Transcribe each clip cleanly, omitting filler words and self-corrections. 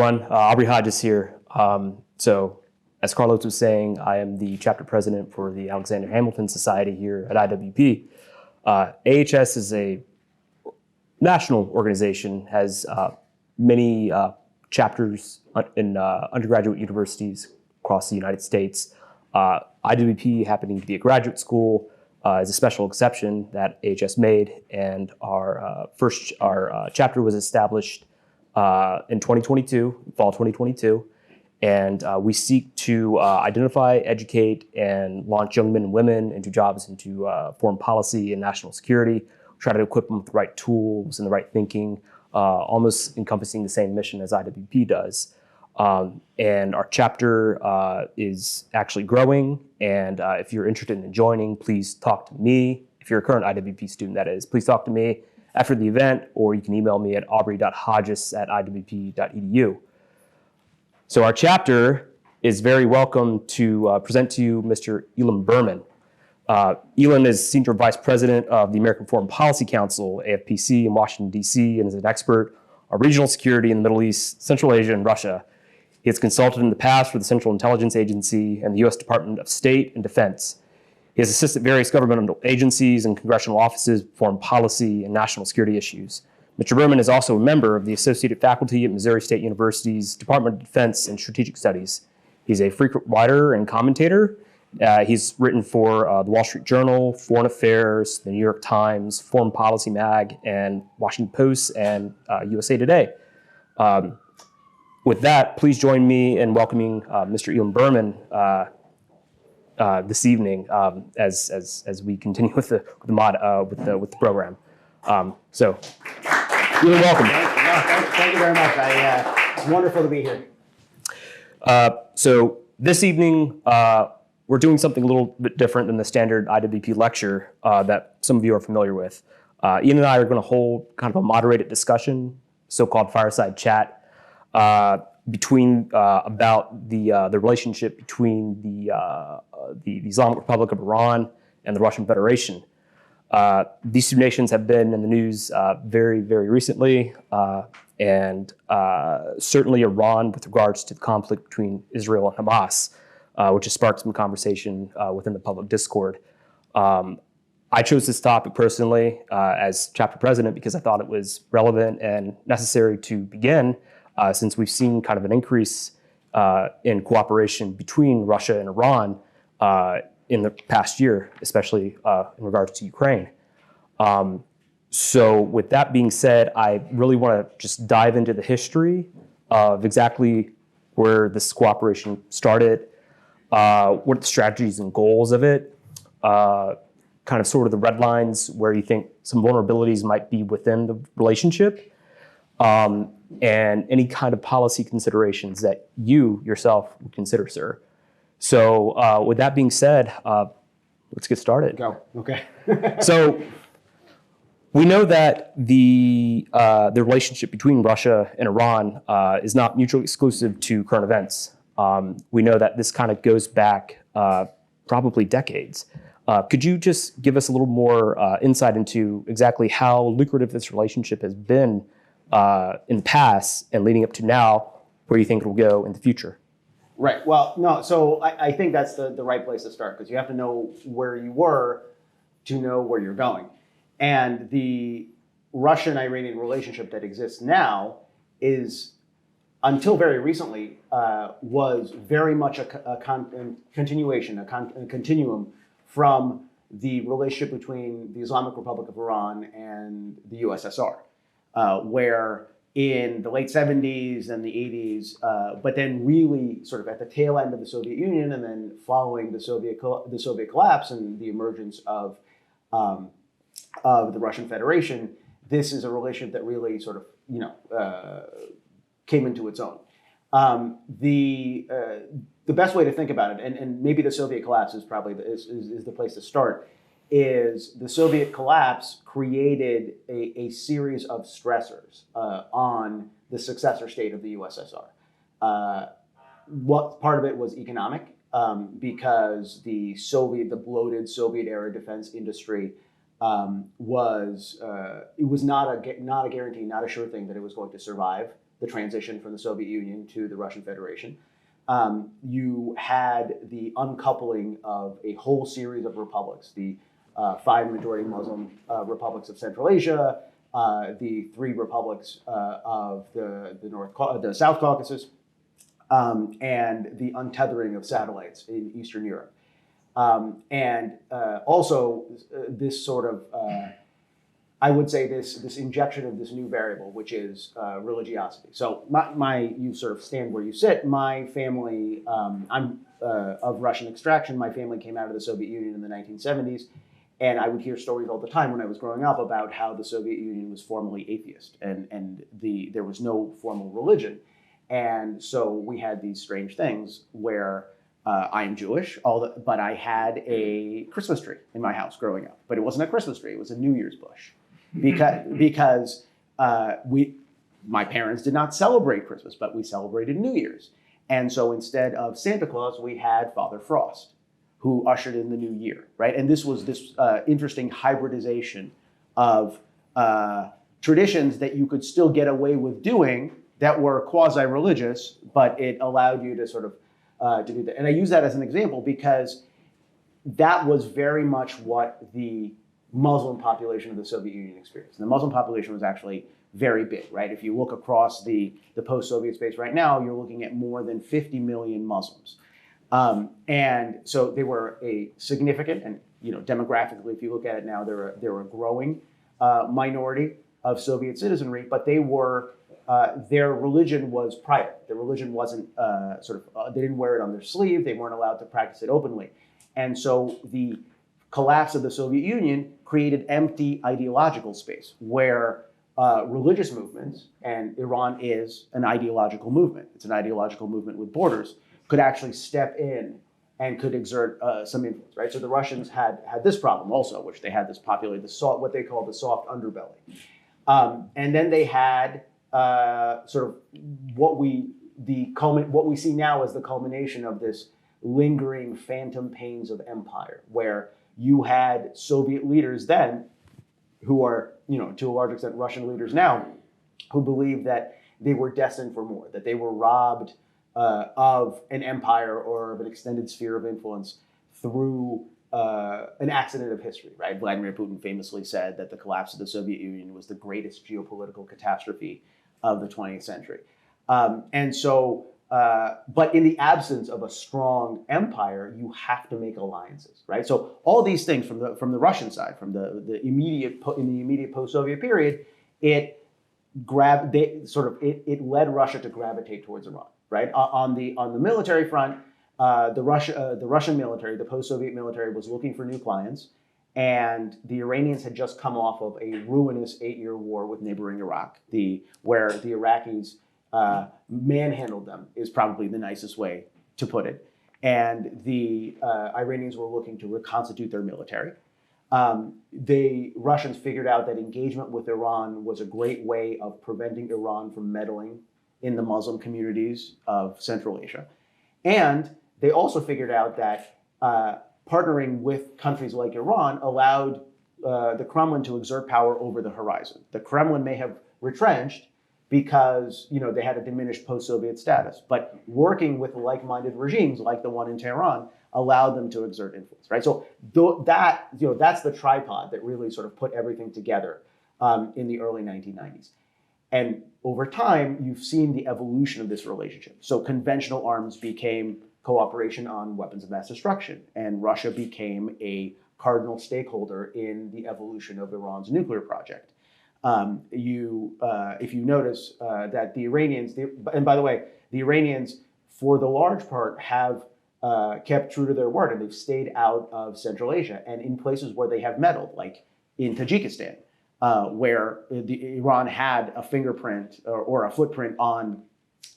everyone. Aubrey Hodges here. So, as Carlos was saying, I am the chapter president for the Alexander Hamilton Society here at IWP. AHS is a national organization, has many chapters in undergraduate universities across the United States. IWP, happening to be a graduate school, is a special exception that AHS made, and our chapter was established in 2022, fall 2022, and we seek to identify, educate, and launch young men and women into jobs into foreign policy and national security. Try to equip them with the right tools and the right thinking, almost encompassing the same mission as IWP does. And our chapter is actually growing, and if you're interested in joining, please talk to me. If you're a current IWP student, that is, please talk to me after the event, or you can email me at aubrey.hodges@iwp.edu. So our chapter is very welcome to present to you Mr. Ilan Berman. Ilan is Senior Vice President of the American Foreign Policy Council, AFPC, in Washington, D.C., and is an expert on regional security in the Middle East, Central Asia, and Russia. He has consulted in the past for the Central Intelligence Agency and the U.S. Department of State and Defense. He has assisted various governmental agencies and congressional offices, foreign policy, and national security issues. Mr. Berman is also a member of the Associated Faculty at Missouri State University's Department of Defense and Strategic Studies. He's a frequent writer and commentator. He's written for the Wall Street Journal, Foreign Affairs, the New York Times, Foreign Policy Mag, and Washington Post, and USA Today. With that, please join me in welcoming Mr. Ilan Berman this evening as we continue with the program. So, Ilan, welcome. Thank you very much. It's wonderful to be here. So this evening, we're doing something a little bit different than the standard IWP lecture that some of you are familiar with. Ian and I are going to hold kind of a moderated discussion, so-called fireside chat, between about the relationship between the Islamic Republic of Iran and the Russian Federation. These two nations have been in the news very, very recently, and certainly Iran with regards to the conflict between Israel and Hamas, which has sparked some conversation within the public discord. I chose this topic personally as chapter president because I thought it was relevant and necessary to begin, since we've seen kind of an increase in cooperation between Russia and Iran in the past year, especially in regards to Ukraine. So with that being said, I really want to just dive into the history of exactly where this cooperation started, what are the strategies and goals of it, kind of sort of the red lines where you think some vulnerabilities might be within the relationship, and any kind of policy considerations that you yourself would consider, sir. So with that being said, let's get started. Go. Okay. So we know that the relationship between Russia and Iran is not mutually exclusive to current events. We know that this kind of goes back probably decades. Could you just give us a little more insight into exactly how lucrative this relationship has been in the past and leading up to now, where you think it will go in the future? Right. Well, no. So I think that's the right place to start, because you have to know where you were to know where you're going. And the Russian-Iranian relationship that exists now is, until very recently, was very much a continuation, a continuum from the relationship between the Islamic Republic of Iran and the USSR, where in the late 70s and the 80s, but then really sort of at the tail end of the Soviet Union, and then following the Soviet collapse and the emergence of the Russian Federation, this is a relationship that really sort of came into its own. The best way to think about it, and maybe the Soviet collapse is probably is the place to start, is the Soviet collapse created a series of stressors on the successor state of the USSR. What part of it was economic, because the bloated Soviet era defense industry was not a guarantee, not a sure thing that it was going to survive the transition from the Soviet Union to the Russian Federation. You had the uncoupling of a whole series of republics, the 5 majority Muslim republics of Central Asia, the 3 republics of the South Caucasus, and the untethering of satellites in Eastern Europe. Also this sort of, I would say this injection of this new variable, which is religiosity. So you sort of stand where you sit. My family, I'm of Russian extraction. My family came out of the Soviet Union in the 1970s. And I would hear stories all the time when I was growing up about how the Soviet Union was formally atheist and there was no formal religion. And so we had these strange things where I am Jewish, but I had a Christmas tree in my house growing up. But it wasn't a Christmas tree, it was a New Year's bush. Because my parents did not celebrate Christmas, but we celebrated New Year's. And so instead of Santa Claus, we had Father Frost, who ushered in the new year, right? And this was this interesting hybridization of traditions that you could still get away with doing that were quasi-religious, but it allowed you to sort of to do that. And I use that as an example because that was very much what the Muslim population of the Soviet Union experienced. And the Muslim population was actually very big, right? If you look across the post-Soviet space right now, you're looking at more than 50 million Muslims. And so they were a significant, and demographically, if you look at it now, they're a growing minority of Soviet citizenry, but they were, their religion was private. Their religion wasn't they didn't wear it on their sleeve. They weren't allowed to practice it openly. And so the collapse of the Soviet Union created empty ideological space where religious movements, and Iran is an ideological movement. It's an ideological movement with borders, could actually step in and could exert some influence, right? So the Russians had this problem also, which they had this populated, what they call the soft underbelly. And then they had sort of what we see now as the culmination of this lingering phantom pains of empire, where you had Soviet leaders then, who are, to a large extent Russian leaders now, who believed that they were destined for more, that they were robbed of an empire or of an extended sphere of influence through an accident of history, right? Vladimir Putin famously said that the collapse of the Soviet Union was the greatest geopolitical catastrophe of the 20th century. But in the absence of a strong empire, you have to make alliances, right? So all these things from the Russian side, from the immediate post-Soviet period, it led Russia to gravitate towards Iran, right? On the military front, the Russian military, the post-Soviet military, was looking for new clients, and the Iranians had just come off of a ruinous 8-year war with neighboring Iraq, where the Iraqis manhandled them is probably the nicest way to put it. And the Iranians were looking to reconstitute their military. The Russians figured out that engagement with Iran was a great way of preventing Iran from meddling in the Muslim communities of Central Asia. And they also figured out that partnering with countries like Iran allowed the Kremlin to exert power over the horizon. The Kremlin may have retrenched because they had a diminished post-Soviet status, but working with like-minded regimes like the one in Tehran allowed them to exert influence, right? So that's the tripod that really sort of put everything together in the early 1990s. And over time, you've seen the evolution of this relationship. So conventional arms became cooperation on weapons of mass destruction, and Russia became a cardinal stakeholder in the evolution of Iran's nuclear project. If you notice that the Iranians, and by the way, the Iranians, for the large part, have kept true to their word, and they've stayed out of Central Asia, and in places where they have meddled, like in Tajikistan, where Iran had a fingerprint or a footprint on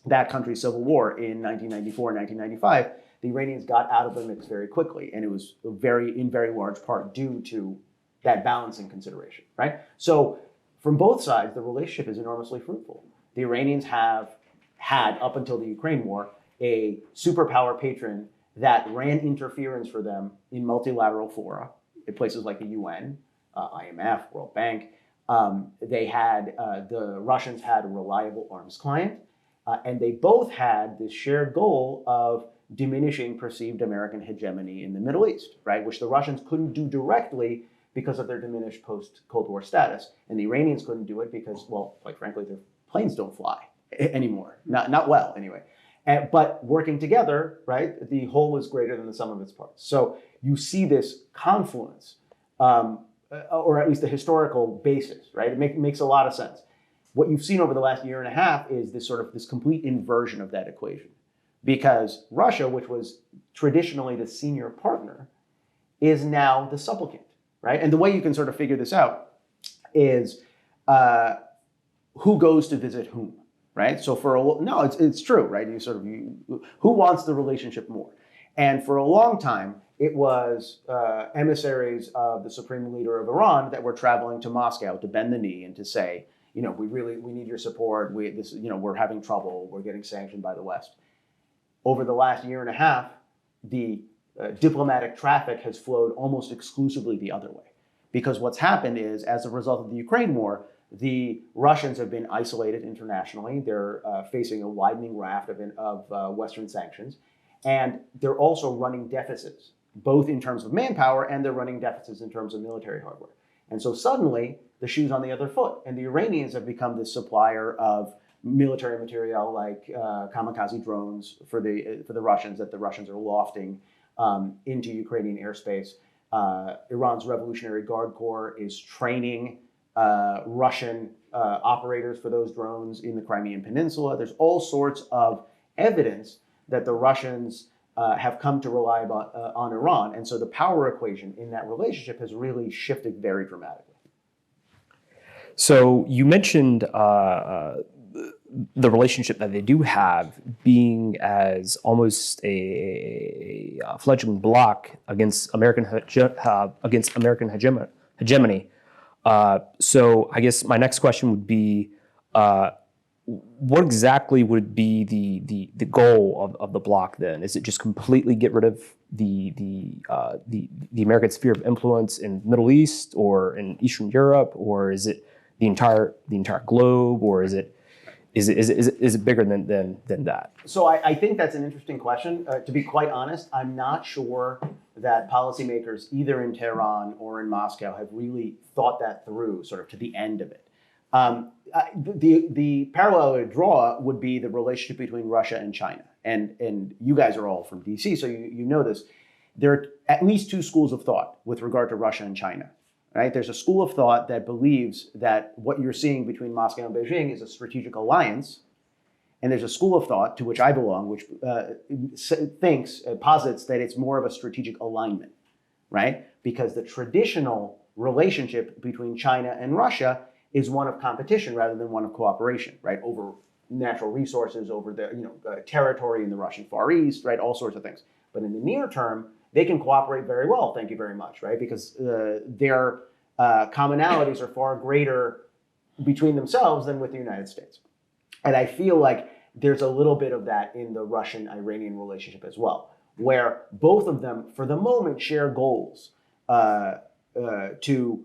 that country's civil war in 1994 and 1995, the Iranians got out of the mix very quickly, and it was in very large part due to that balancing consideration, right? So from both sides, the relationship is enormously fruitful. The Iranians have had, up until the Ukraine war, a superpower patron that ran interference for them in multilateral fora, in places like the UN, IMF, World Bank, The Russians had a reliable arms client, and they both had this shared goal of diminishing perceived American hegemony in the Middle East, right? Which the Russians couldn't do directly because of their diminished post-Cold War status, and the Iranians couldn't do it because, well, quite frankly, their planes don't fly anymore, not well anyway. But working together, right, the whole is greater than the sum of its parts. So you see this confluence, or at least the historical basis, right? It makes a lot of sense. What you've seen over the last year and a half is this complete inversion of that equation, because Russia, which was traditionally the senior partner, is now the supplicant, right? And the way you can sort of figure this out is who goes to visit whom, right? So it's true, right? Who wants the relationship more? And for a long time, it was emissaries of the supreme leader of Iran that were traveling to Moscow to bend the knee and to say, we need your support. We're having trouble. We're getting sanctioned by the West. Over the last year and a half, the diplomatic traffic has flowed almost exclusively the other way. Because what's happened is, as a result of the Ukraine war, the Russians have been isolated internationally. They're facing a widening raft of Western sanctions. And they're also running deficits, both in terms of manpower, and they're running deficits in terms of military hardware. And so suddenly, the shoe's on the other foot. And the Iranians have become the supplier of military material like kamikaze drones for the Russians that the Russians are lofting into Ukrainian airspace. Iran's Revolutionary Guard Corps is training Russian operators for those drones in the Crimean Peninsula. There's all sorts of evidence that the Russians have come to rely on Iran. And so the power equation in that relationship has really shifted very dramatically. So you mentioned the relationship that they do have being as almost a fledgling bloc against American hegemony. So I guess my next question would be, what exactly would be the goal of the bloc then? Is it just completely get rid of the American sphere of influence in the Middle East or in Eastern Europe, or is it the entire globe, or is it bigger than that? So I think that's an interesting question. To be quite honest, I'm not sure that policymakers either in Tehran or in Moscow have really thought that through sort of to the end of it. The parallel I would draw would be the relationship between Russia and China. And you guys are all from DC, so you know this. There are at least two schools of thought with regard to Russia and China. Right? There's a school of thought that believes that what you're seeing between Moscow and Beijing is a strategic alliance. And there's a school of thought to which I belong, which posits that it's more of a strategic alignment, right? Because the traditional relationship between China and Russia is one of competition rather than one of cooperation, right? Over natural resources, over the territory in the Russian Far East, right? All sorts of things. But in the near term, they can cooperate very well, thank you very much, right? Because their commonalities are far greater between themselves than with the United States. And I feel like there's a little bit of that in the Russian-Iranian relationship as well, where both of them, for the moment, share goals to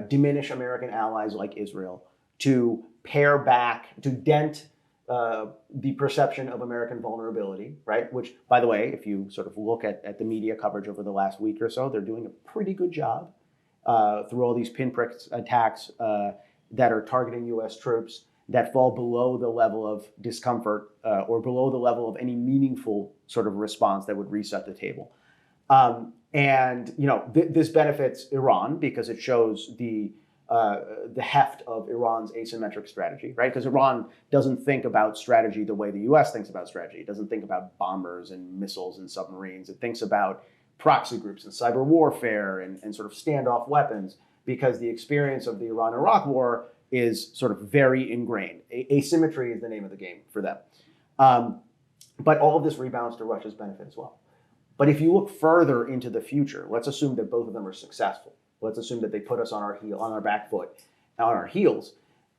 diminish American allies like Israel, to pare back, to dent the perception of American vulnerability, right? Which, by the way, if you sort of look at the media coverage over the last week or so, they're doing a pretty good job through all these pinprick attacks that are targeting U.S. troops that fall below the level of discomfort or below the level of any meaningful sort of response that would reset the table. This benefits Iran because it shows the heft of Iran's asymmetric strategy, right? Because Iran doesn't think about strategy the way the U.S. thinks about strategy. It doesn't think about bombers and missiles and submarines. It thinks about proxy groups and cyber warfare and sort of standoff weapons, because the experience of the Iran-Iraq war is sort of very ingrained. Asymmetry is the name of the game for them. But all of this rebounds to Russia's benefit as well. But if you look further into the future, let's assume that both of them are successful. Let's assume that they put us on our back foot, on our heels.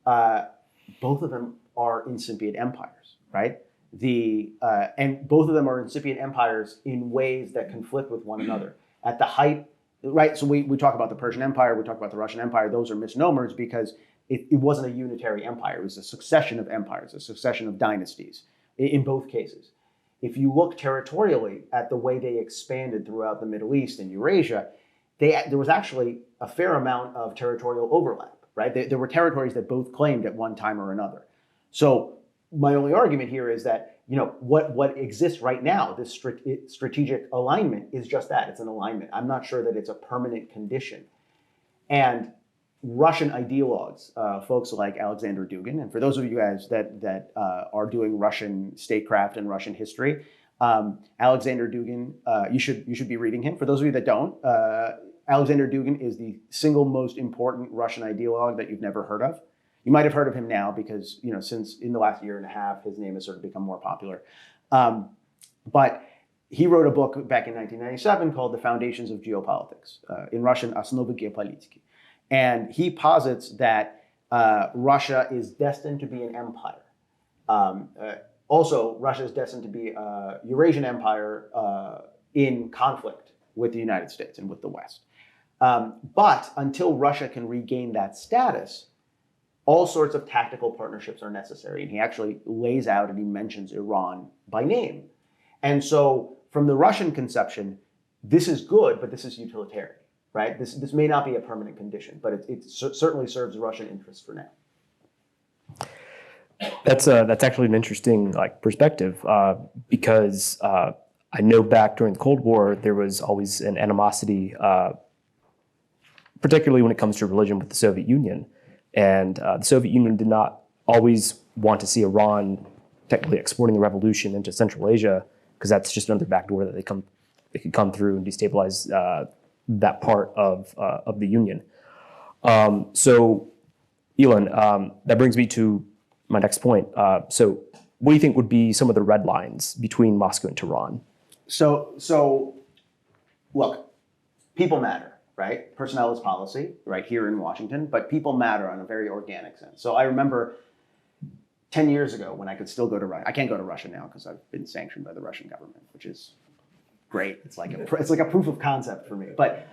Both of them are incipient empires, right? And both of them are incipient empires in ways that conflict with one another. At the height right? So we talk about the Persian Empire, we talk about the Russian Empire. Those are misnomers because it wasn't a unitary empire. It was a succession of empires, a succession of dynasties in both cases. If you look territorially at the way they expanded throughout the Middle East and Eurasia, there was actually a fair amount of territorial overlap, right? There were territories that both claimed at one time or another. So my only argument here is that what exists right now, this strategic alignment, is just that. It's an alignment. I'm not sure that it's a permanent condition. And Russian ideologues, folks like Alexander Dugin, and for those of you guys that are doing Russian statecraft and Russian history, Alexander Dugin, you should be reading him. For those of you that don't, Alexander Dugin is the single most important Russian ideologue that you've never heard of. You might have heard of him now because, since in the last year and a half, his name has sort of become more popular. But he wrote a book back in 1997 called The Foundations of Geopolitics, in Russian, Основы геополитики. And he posits that Russia is destined to be an empire. Also, Russia is destined to be a Eurasian empire in conflict with the United States and with the West. But until Russia can regain that status, all sorts of tactical partnerships are necessary. And he actually lays out and he mentions Iran by name. And so from the Russian conception, this is good, but this is utilitarian, right? This may not be a permanent condition, but it certainly serves Russian interests for now. That's actually an interesting perspective because I know back during the Cold War, there was always an animosity, particularly when it comes to religion with the Soviet Union. And the Soviet Union did not always want to see Iran technically exporting the revolution into Central Asia, because that's just another backdoor that they could come through and destabilize that part of the Union. So, Ilan, that brings me to my next point. So, what do you think would be some of the red lines between Moscow and Tehran? So look, people matter. Right? Personnel is policy, right, here in Washington, but people matter on a very organic sense. So I remember 10 years ago when I could still go to Russia. I can't go to Russia now because I've been sanctioned by the Russian government, which is great. It's like a proof of concept for me. But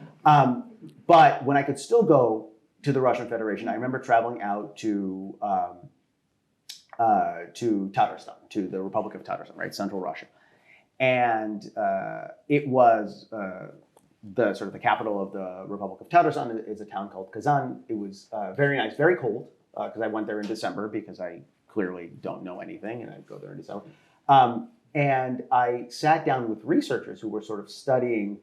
when I could still go to the Russian Federation, I remember traveling out to Tatarstan, to the Republic of Tatarstan, right, Central Russia, and it was. The capital of the Republic of Tatarstan is a town called Kazan. It was very nice, very cold, because I went there in December because I clearly don't know anything, and I'd go there in December. And I sat down with researchers who were sort of studying.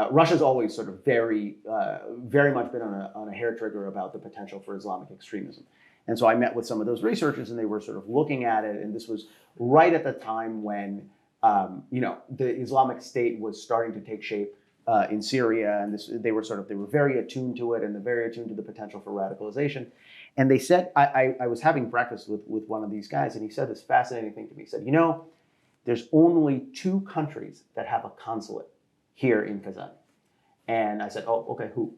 Russia's always sort of very much been on a hair trigger about the potential for Islamic extremism. And so I met with some of those researchers, and they were sort of looking at it. And this was right at the time when the Islamic State was starting to take shape in Syria, and they were very attuned to it, and they're very attuned to the potential for radicalization. And they said, I was having breakfast with one of these guys, and he said this fascinating thing to me. He said, there's only 2 countries that have a consulate here in Kazan. And I said, oh, okay, who?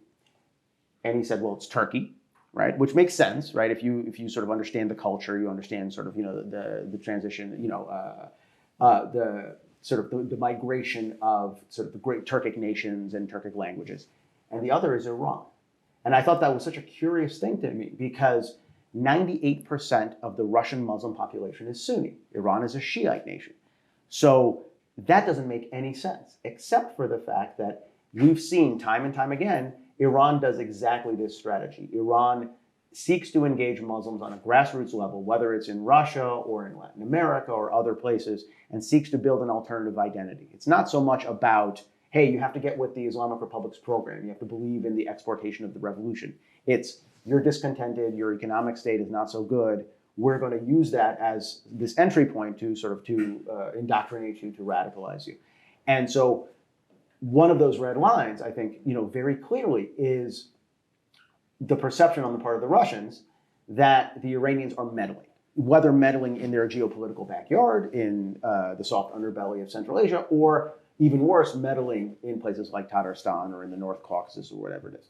And he said, well, it's Turkey, right? Which makes sense, right? If you sort of understand the culture, you understand sort of the transition, the migration of sort of the great Turkic nations and Turkic languages. And the other is Iran. And I thought that was such a curious thing to me because 98% of the Russian Muslim population is Sunni. Iran is a Shiite nation. So that doesn't make any sense, except for the fact that we've seen time and time again, Iran does exactly this strategy. Iran seeks to engage Muslims on a grassroots level, whether it's in Russia or in Latin America or other places, and seeks to build an alternative identity. It's not so much about, hey, you have to get with the Islamic Republic's program. You have to believe in the exportation of the revolution. It's, you're discontented, your economic state is not so good. We're going to use that as this entry point to indoctrinate you, to radicalize you. And so one of those red lines, I think, very clearly is the perception on the part of the Russians that the Iranians are meddling, whether meddling in their geopolitical backyard, in the soft underbelly of Central Asia, or even worse, meddling in places like Tatarstan or in the North Caucasus or whatever it is.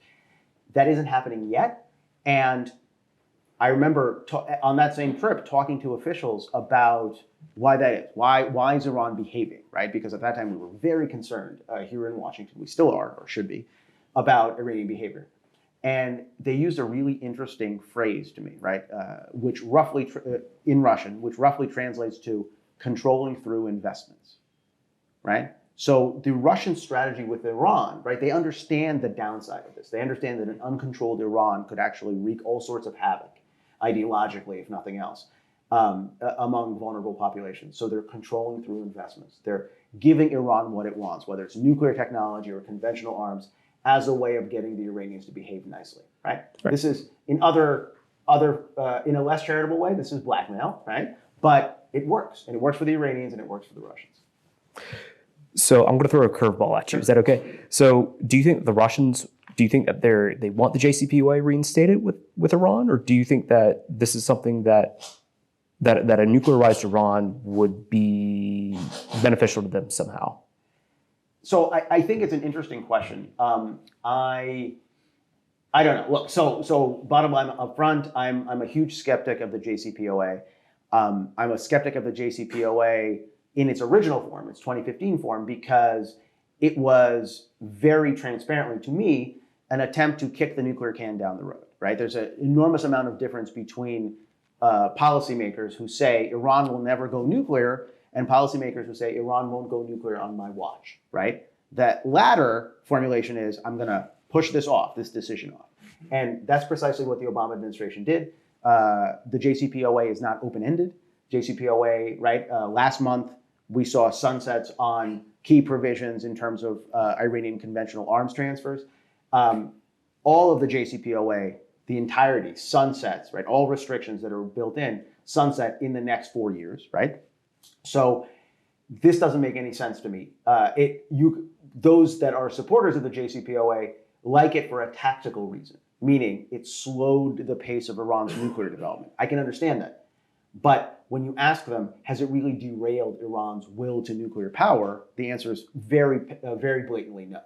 That isn't happening yet. And I remember on that same trip talking to officials about why that is. Why is Iran behaving, right? Because at that time we were very concerned here in Washington. We still are, or should be, about Iranian behavior. And they used a really interesting phrase to me, right? Which roughly, in Russian, which roughly translates to controlling through investments, right? So the Russian strategy with Iran, right? They understand the downside of this. They understand that an uncontrolled Iran could actually wreak all sorts of havoc, ideologically, if nothing else, among vulnerable populations. So they're controlling through investments. They're giving Iran what it wants, whether it's nuclear technology or conventional arms, as a way of getting the Iranians to behave nicely, right? This is in in a less charitable way. This is blackmail, right? But it works, and it works for the Iranians, and it works for the Russians. So I'm going to throw a curveball at you. Is that okay? So do you think the Russians? Do you think that they want the JCPOA reinstated with Iran, or do you think that this is something that a nuclearized Iran would be beneficial to them somehow? So I think it's an interesting question. I don't know. Look, so bottom line up front, I'm a huge skeptic of the JCPOA. I'm a skeptic of the JCPOA in its original form, its 2015 form, because it was very transparently, to me, an attempt to kick the nuclear can down the road, right? There's an enormous amount of difference between policymakers who say Iran will never go nuclear and policymakers who say Iran won't go nuclear on my watch, right? That latter formulation is, I'm going to push this decision off. And that's precisely what the Obama administration did. The JCPOA is not open-ended. JCPOA, right? Last month, we saw sunsets on key provisions in terms of Iranian conventional arms transfers. All of the JCPOA, the entirety, sunsets, right? All restrictions that are built in, sunset in the next 4 years, right? So this doesn't make any sense to me. Those that are supporters of the JCPOA like it for a tactical reason, meaning it slowed the pace of Iran's nuclear development. I can understand that. But when you ask them, has it really derailed Iran's will to nuclear power? The answer is very blatantly no.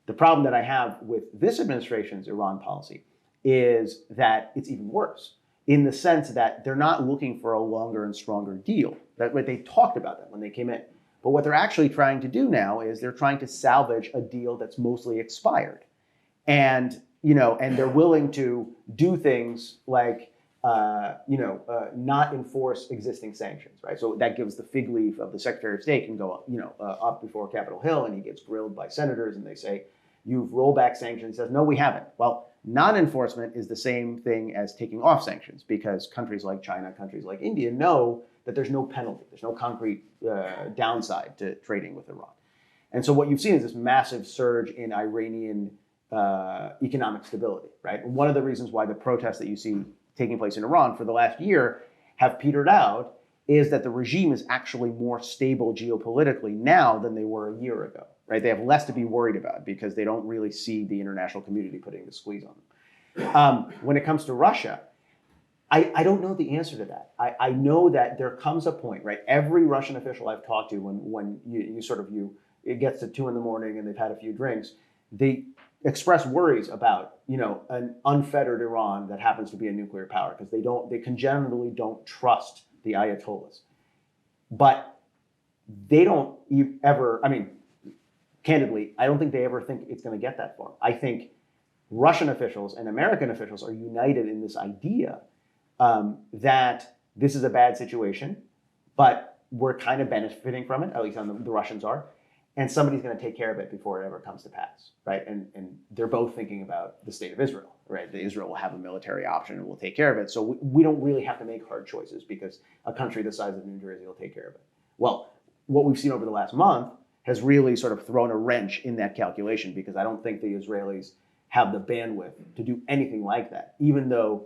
The problem that I have with this administration's Iran policy is that it's even worse, in the sense that they're not looking for a longer and stronger deal. They talked about that when they came in. But what they're actually trying to do now is they're trying to salvage a deal that's mostly expired. And they're willing to do things like not enforce existing sanctions, right? So that gives the fig leaf of the Secretary of State can go, up before Capitol Hill, and he gets grilled by senators, and they say, "You've rolled back sanctions." He says, "No, we haven't." Well, non-enforcement is the same thing as taking off sanctions, because countries like China, countries like India know that there's no penalty, there's no concrete downside to trading with Iran. And so what you've seen is this massive surge in Iranian economic stability, right? And one of the reasons why the protests that you see taking place in Iran for the last year have petered out is that the regime is actually more stable geopolitically now than they were a year ago, right? They have less to be worried about because they don't really see the international community putting the squeeze on them. When it comes to Russia, I don't know the answer to that. I know that there comes a point, right? Every Russian official I've talked to, when it gets to 2 a.m. and they've had a few drinks, they express worries about, an unfettered Iran that happens to be a nuclear power, because they congenitally don't trust the Ayatollahs. But they don't ever, candidly, I don't think they ever think it's going to get that far. I think Russian officials and American officials are united in this idea that this is a bad situation, but we're kind of benefiting from it, at least the Russians are, and somebody's going to take care of it before it ever comes to pass, right? And they're both thinking about the state of Israel, right? Israel will have a military option and will take care of it. So we don't really have to make hard choices because a country the size of New Jersey will take care of it. Well, what we've seen over the last month has really sort of thrown a wrench in that calculation, because I don't think the Israelis have the bandwidth to do anything like that, even though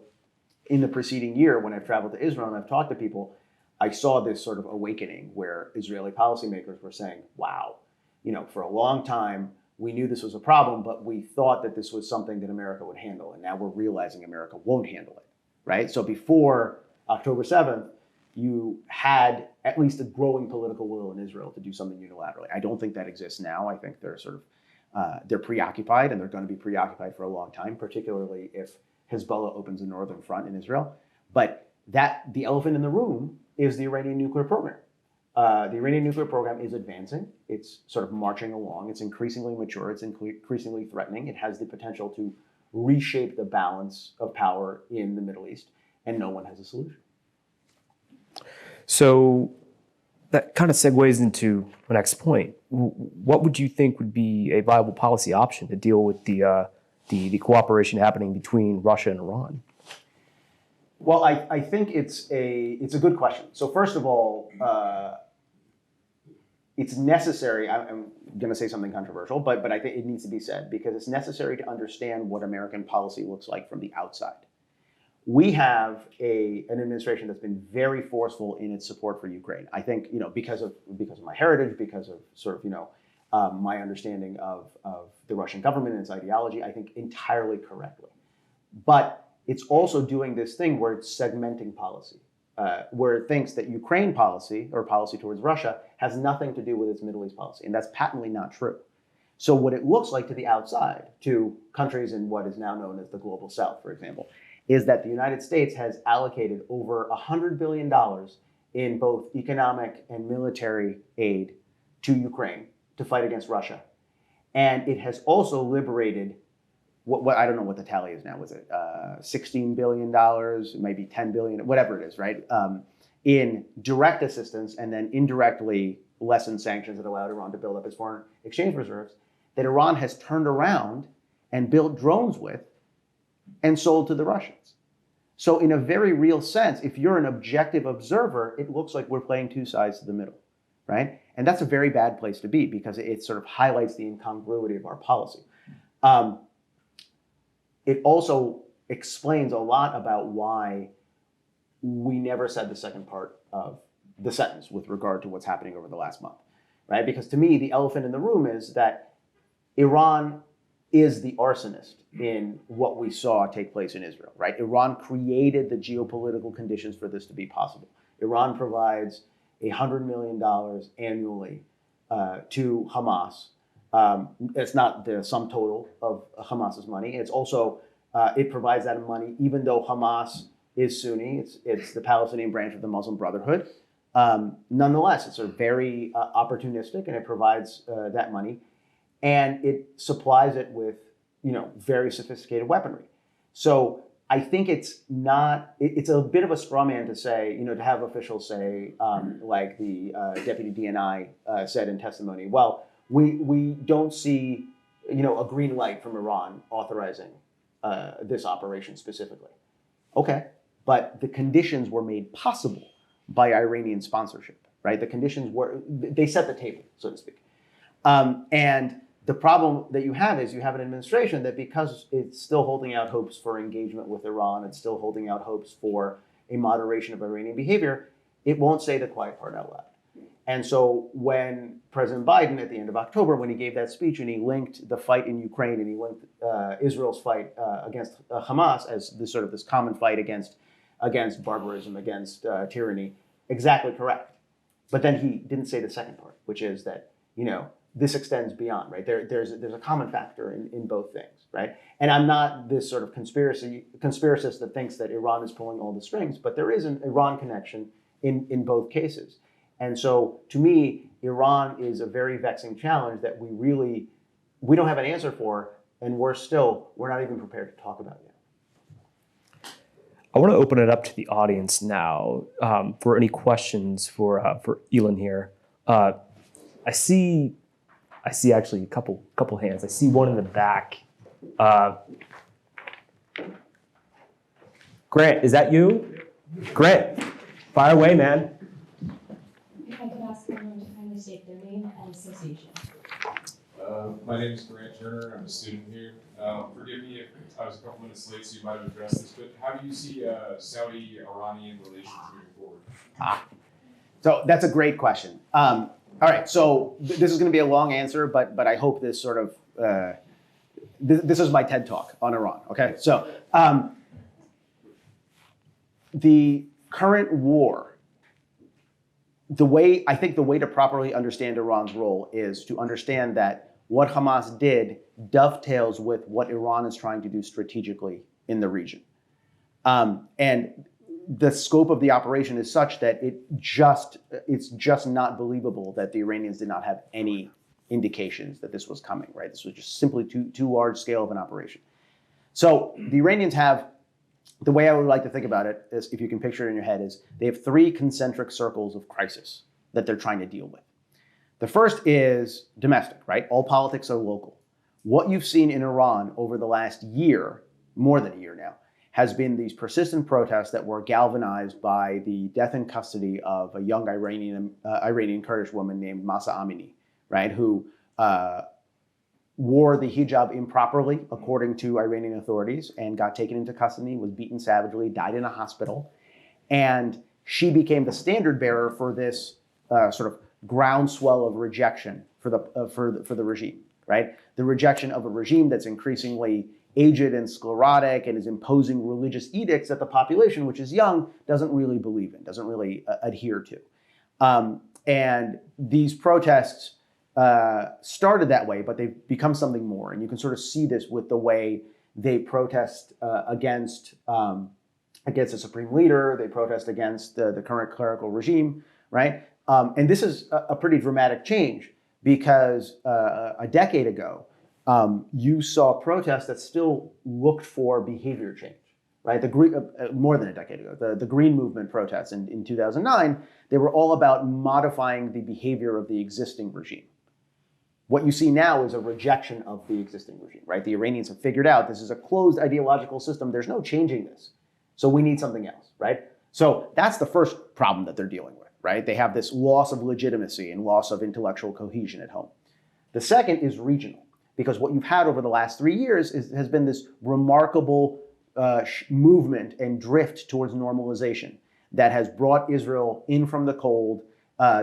in the preceding year, when I've traveled to Israel and I've talked to people, I saw this sort of awakening where Israeli policymakers were saying, wow, for a long time, we knew this was a problem, but we thought that this was something that America would handle. And now we're realizing America won't handle it, right? So before October 7th, you had at least a growing political will in Israel to do something unilaterally. I don't think that exists now. I think they're they're preoccupied, and they're going to be preoccupied for a long time, particularly if Hezbollah opens a northern front in Israel. But the elephant in the room is the Iranian nuclear program. The Iranian nuclear program is advancing. It's sort of marching along. It's increasingly mature. It's increasingly threatening. It has the potential to reshape the balance of power in the Middle East, and no one has a solution. So that kind of segues into the next point. What would you think would be a viable policy option to deal with the cooperation happening between Russia and Iran? Well, I think it's a good question. So first of all, it's necessary. I'm going to say something controversial, but I think it needs to be said because it's necessary to understand what American policy looks like from the outside. We have an administration that's been very forceful in its support for Ukraine. I think because of my heritage, because of sort of my understanding of the Russian government and its ideology, I think entirely correctly. But it's also doing this thing where it's segmenting policy, where it thinks that Ukraine policy or policy towards Russia has nothing to do with its Middle East policy, and that's patently not true. So what it looks like to the outside, to countries in what is now known as the Global South, for example, is that the United States has allocated over $100 billion in both economic and military aid to Ukraine to fight against Russia. And it has also liberated, what I don't know what the tally is now, was it $16 billion, maybe $10 billion, whatever it is, right? In direct assistance and then indirectly lessened sanctions that allowed Iran to build up its foreign exchange reserves that Iran has turned around and built drones with and sold to the Russians. So in a very real sense, if you're an objective observer, it looks like we're playing two sides to the middle, right? And that's a very bad place to be because it sort of highlights the incongruity of our policy. It also explains a lot about why we never said the second part of the sentence with regard to what's happening over the last month, right? Because to me, the elephant in the room is that Iran is the arsonist in what we saw take place in Israel, right? Iran created the geopolitical conditions for this to be possible. Iran provides $100 million annually to Hamas. It's not the sum total of Hamas's money. It's also, it provides that money even though Hamas is Sunni. It's the Palestinian branch of the Muslim Brotherhood. Nonetheless, it's sort of very opportunistic, and it provides that money. And it supplies it with, very sophisticated weaponry. So I think it's a bit of a straw man to say, to have officials say, like the deputy DNI said in testimony, well, we don't see, a green light from Iran authorizing this operation specifically. Okay, but the conditions were made possible by Iranian sponsorship, right? The conditions they set the table, so to speak. And the problem that you have is you have an administration that, because it's still holding out hopes for engagement with Iran, it's still holding out hopes for a moderation of Iranian behavior, it won't say the quiet part out loud. And so when President Biden at the end of October, when he gave that speech and he linked the fight in Ukraine and he linked Israel's fight against Hamas as this common fight against barbarism, against tyranny, exactly correct. But then he didn't say the second part, which is that, this extends beyond, right? There's a common factor in both things, right? And I'm not this sort of conspiracist that thinks that Iran is pulling all the strings, but there is an Iran connection in both cases. And so to me, Iran is a very vexing challenge that we don't have an answer for, and we're not even prepared to talk about yet. I want to open it up to the audience now for any questions for Ilan here. I see actually a couple hands. I see one in the back. Grant, is that you? Grant, fire away, man. If I could ask everyone to kindly state their name and association. My name is Grant Turner. I'm a student here. Forgive me if I was a couple minutes late, so you might have addressed this, but how do you see Saudi-Iranian relations moving forward? So that's a great question. All right, so this is going to be a long answer, but I hope this sort of this is my TED talk on Iran. Okay, so the current war, I think the way to properly understand Iran's role is to understand that what Hamas did dovetails with what Iran is trying to do strategically in the region. And the scope of the operation is such that it's just not believable that the Iranians did not have any indications that this was coming, right? This was just simply too large scale of an operation. So the Iranians have, the way I would like to think about it is, if you can picture it in your head, is they have three concentric circles of crisis that they're trying to deal with. The first is domestic, right? All politics are local. What you've seen in Iran over the last year, more than a year now, has been these persistent protests that were galvanized by the death in custody of a young Iranian Kurdish woman named Mahsa Amini, right? Who wore the hijab improperly, according to Iranian authorities, and got taken into custody, was beaten savagely, died in a hospital. And she became the standard bearer for this sort of groundswell of rejection for the regime, right? The rejection of a regime that's increasingly aged and sclerotic and is imposing religious edicts that the population, which is young, doesn't really believe in, doesn't really adhere to. And these protests started that way, but they've become something more. And you can sort of see this with the way they protest against the Supreme Leader, they protest against the current clerical regime, right? And this is a pretty dramatic change, because a decade ago, you saw protests that still looked for behavior change, right? More than a decade ago, the Green Movement protests in 2009, they were all about modifying the behavior of the existing regime. What you see now is a rejection of the existing regime, right? The Iranians have figured out this is a closed ideological system. There's no changing this. So we need something else, right? So that's the first problem that they're dealing with, right? They have this loss of legitimacy and loss of intellectual cohesion at home. The second is regional, because what you've had over the last 3 years has been this remarkable movement and drift towards normalization that has brought Israel in from the cold.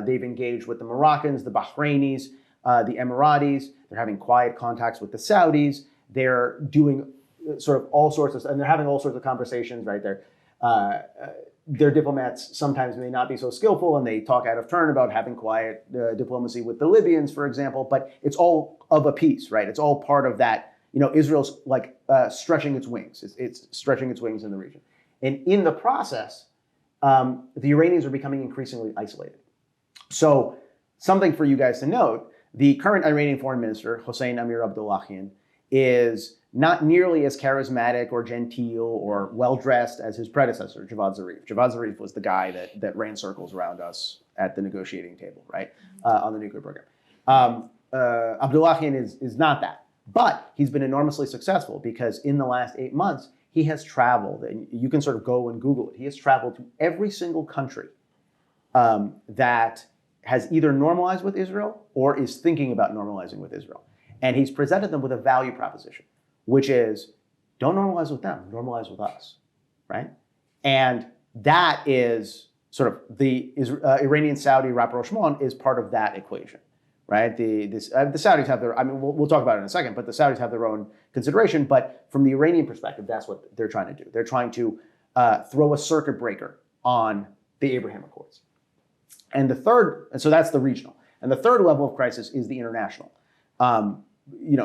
They've engaged with the Moroccans, the Bahrainis, the Emiratis. They're having quiet contacts with the Saudis. They're doing sort of all sorts of, and they're having all sorts of conversations, right? Their diplomats sometimes may not be so skillful, and they talk out of turn about having quiet diplomacy with the Libyans, for example, but it's all of a piece, right? It's all part of that. Israel's like stretching its wings. It's stretching its wings in the region. And in the process, the Iranians are becoming increasingly isolated. So something for you guys to note, the current Iranian foreign minister, Hossein Amir-Abdollahian, is not nearly as charismatic or genteel or well-dressed as his predecessor, Javad Zarif. Javad Zarif was the guy that ran circles around us at the negotiating table, right, on the nuclear program. Abdollahian is not that. But he's been enormously successful, because in the last 8 months, he has traveled, and you can sort of go and Google it. He has traveled to every single country that has either normalized with Israel or is thinking about normalizing with Israel. And he's presented them with a value proposition, which is, don't normalize with them, normalize with us, right? And that is sort of the Iranian-Saudi rapprochement is part of that equation, right? The Saudis have their, I mean, we'll talk about it in a second, but the Saudis have their own consideration. But from the Iranian perspective, that's what they're trying to do. They're trying to throw a circuit breaker on the Abraham Accords. And so that's the regional. And the third level of crisis is the international.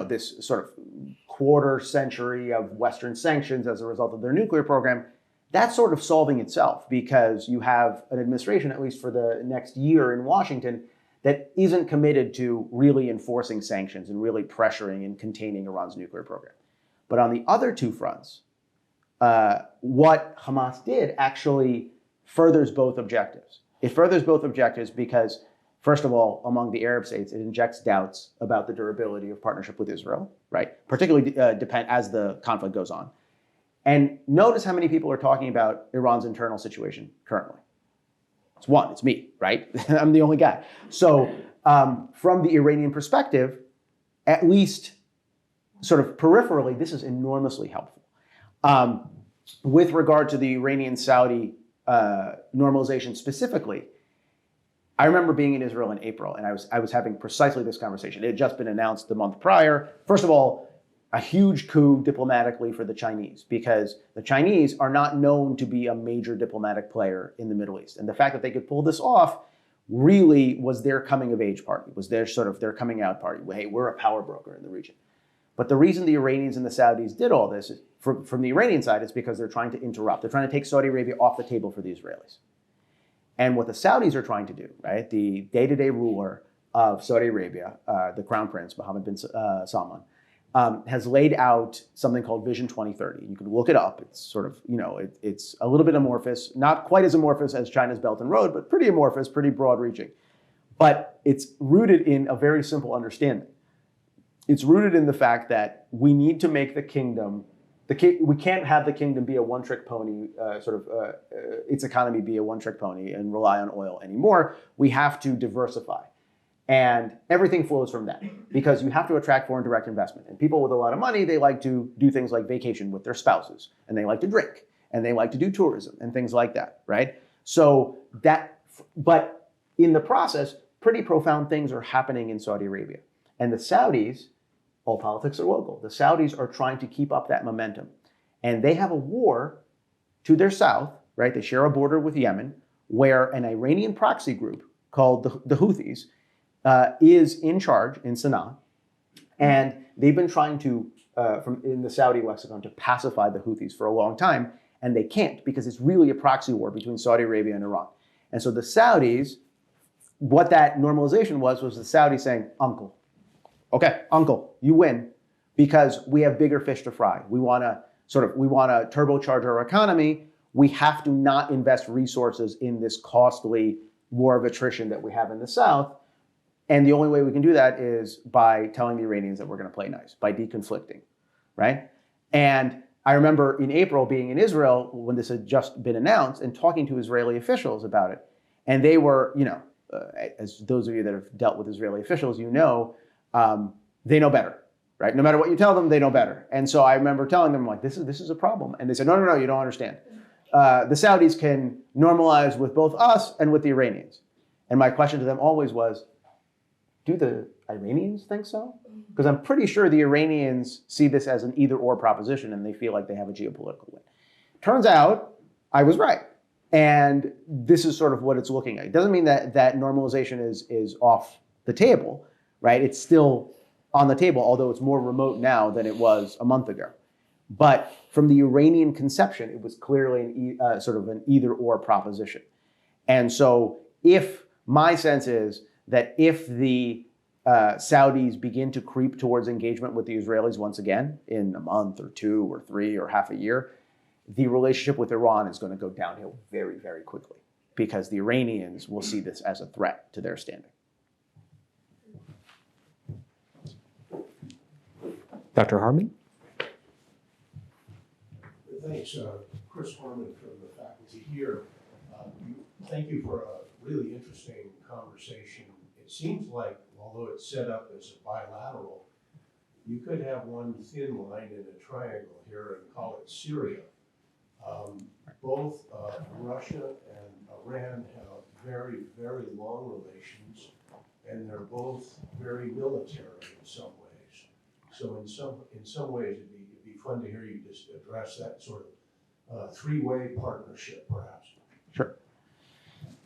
This sort of quarter century of Western sanctions as a result of their nuclear program, that's sort of solving itself, because you have an administration, at least for the next year in Washington, that isn't committed to really enforcing sanctions and really pressuring and containing Iran's nuclear program. But on the other two fronts, what Hamas did actually furthers both objectives. It furthers both objectives because, first of all, among the Arab states, it injects doubts about the durability of partnership with Israel, right? Particularly as the conflict goes on. And notice how many people are talking about Iran's internal situation currently. It's one, it's me, right? I'm the only guy. So from the Iranian perspective, at least sort of peripherally, this is enormously helpful. With regard to the Iranian-Saudi normalization specifically, I remember being in Israel in April, and I was having precisely this conversation. It had just been announced the month prior. First of all, a huge coup diplomatically for the Chinese, because the Chinese are not known to be a major diplomatic player in the Middle East. And the fact that they could pull this off really was their coming of age party, was their coming out party. Hey, we're a power broker in the region. But the reason the Iranians and the Saudis did all this, from the Iranian side, is because they're trying to interrupt. They're trying to take Saudi Arabia off the table for the Israelis. And what the Saudis are trying to do, right, the day-to-day ruler of Saudi Arabia, the Crown Prince, Mohammed bin Salman, has laid out something called Vision 2030. You can look it up. It's sort of, it's a little bit amorphous, not quite as amorphous as China's Belt and Road, but pretty amorphous, pretty broad-reaching. But it's rooted in a very simple understanding. It's rooted in the fact that we need to make the kingdom, we can't have the kingdom be a one-trick pony, its economy be a one-trick pony and rely on oil anymore. We have to diversify. And everything flows from that because you have to attract foreign direct investment. And people with a lot of money, they like to do things like vacation with their spouses, and they like to drink, and they like to do tourism and things like that, right? So but in the process, pretty profound things are happening in Saudi Arabia. And the Saudis, all politics are local. The Saudis are trying to keep up that momentum. And they have a war to their south, right? They share a border with Yemen, where an Iranian proxy group called the Houthis is in charge in Sana'a. And they've been trying to, in the Saudi lexicon, to pacify the Houthis for a long time. And they can't because it's really a proxy war between Saudi Arabia and Iran. And so the Saudis, what that normalization was the Saudis saying, uncle, okay, uncle, you win because we have bigger fish to fry. We want to turbocharge our economy. We have to not invest resources in this costly war of attrition that we have in the South. And the only way we can do that is by telling the Iranians that we're going to play nice, by deconflicting, right? And I remember in April being in Israel when this had just been announced and talking to Israeli officials about it. And they were, as those of you that have dealt with Israeli officials, they know better, right? No matter what you tell them, they know better. And so I remember telling them, like, this is a problem. And they said, no, you don't understand. The Saudis can normalize with both us and with the Iranians. And my question to them always was, do the Iranians think so? Because I'm pretty sure the Iranians see this as an either-or proposition and they feel like they have a geopolitical win. Turns out I was right. And this is sort of what it's looking at. It doesn't mean that normalization is off the table, right? It's still on the table, although it's more remote now than it was a month ago. But from the Iranian conception, it was clearly sort of an either-or proposition. And so my sense is that if the Saudis begin to creep towards engagement with the Israelis once again in a month or 2 or 3 or half a year, the relationship with Iran is going to go downhill very, very quickly because the Iranians will see this as a threat to their standing. Dr. Harmon? Thanks, Chris Harmon from the faculty here. Thank you for a really interesting conversation. It seems like, although it's set up as a bilateral, you could have one thin line in a triangle here and call it Syria. Both Russia and Iran have very, very long relations, and they're both very military in some ways. So in some ways, it'd be fun to hear you just address that sort of three-way partnership, perhaps. Sure.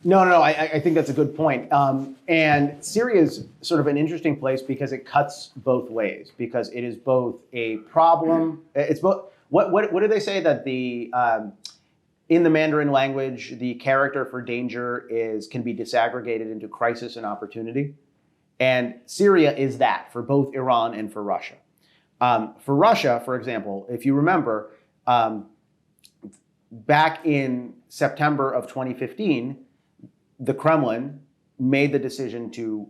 No, I think that's a good point. And Syria is sort of an interesting place because it cuts both ways, because it is both a problem. It's both. What do they say that the in the Mandarin language, the character for danger can be disaggregated into crisis and opportunity. And Syria is that for both Iran and for Russia. For Russia, for example, if you remember, back in September of 2015, the Kremlin made the decision to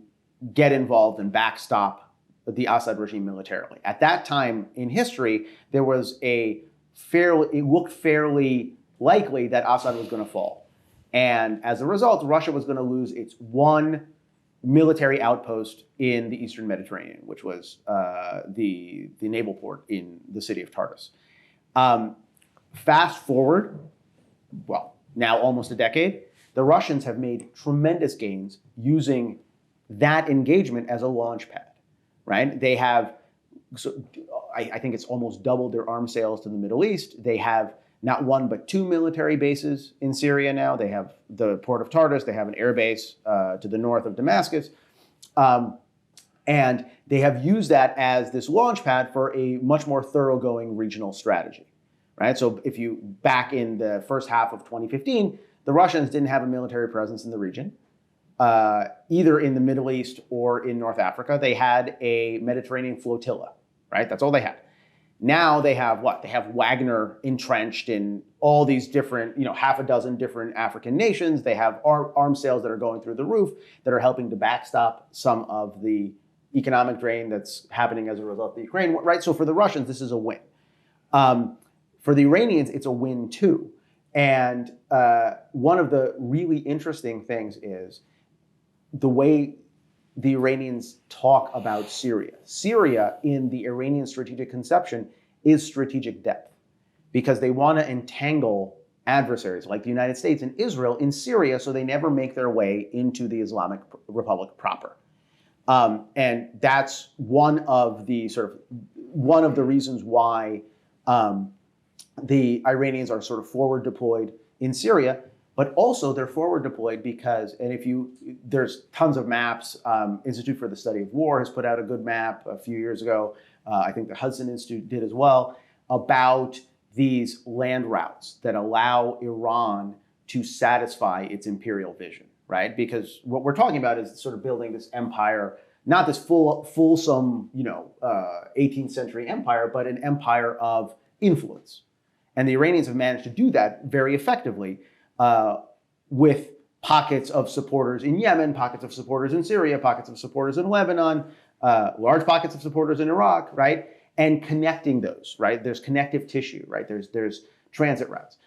get involved and backstop the Assad regime militarily. At that time in history, there was it looked fairly likely that Assad was going to fall. And as a result, Russia was going to lose its one military outpost in the Eastern Mediterranean, which was the naval port in the city of Tartus. Fast forward, well, now almost a decade, the Russians have made tremendous gains using that engagement as a launch pad, right? They have, I think it's almost doubled their arms sales to the Middle East. They have not one, but 2 military bases in Syria now. They have the port of Tartus. They have an air base to the north of Damascus. And they have used that as this launch pad for a much more thoroughgoing regional strategy, right? So if you back in the first half of 2015, the Russians didn't have a military presence in the region, either in the Middle East or in North Africa. They had a Mediterranean flotilla, right? That's all they had. Now they have what? They have Wagner entrenched in all these different, half a dozen different African nations. They have arms sales that are going through the roof that are helping to backstop some of the economic drain that's happening as a result of the Ukraine, right? So for the Russians, this is a win. For the Iranians, it's a win too. And one of the really interesting things is the way the Iranians talk about Syria. Syria, in the Iranian strategic conception, is strategic depth because they want to entangle adversaries like the United States and Israel in Syria so they never make their way into the Islamic Republic proper. And that's one of the reasons why the Iranians are sort of forward deployed in Syria, but also they're forward deployed because, there's tons of maps. Institute for the Study of War has put out a good map a few years ago. I think the Hudson Institute did as well, about these land routes that allow Iran to satisfy its imperial vision, right? Because what we're talking about is sort of building this empire, not this fulsome, 18th century empire, but an empire of influence. And the Iranians have managed to do that very effectively with pockets of supporters in Yemen, pockets of supporters in Syria, pockets of supporters in Lebanon, large pockets of supporters in Iraq, right? And connecting those, right? There's connective tissue, right? There's transit routes.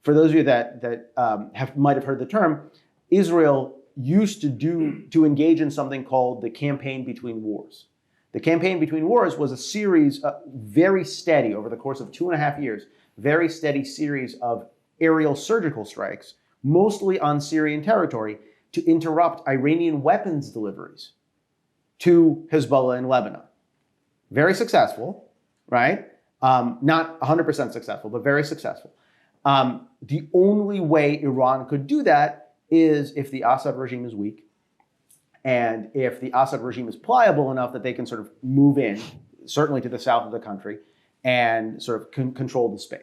For those of you that might have heard the term, Israel used to engage in something called the Campaign Between Wars. The Campaign Between Wars was a series, very steady over the course of 2.5 years, very steady series of aerial surgical strikes, mostly on Syrian territory, to interrupt Iranian weapons deliveries to Hezbollah in Lebanon. Very successful, right? Not 100% successful, but very successful. The only way Iran could do that is if the Assad regime is weak, and if the Assad regime is pliable enough that they can sort of move in, certainly to the south of the country, and sort of control the space.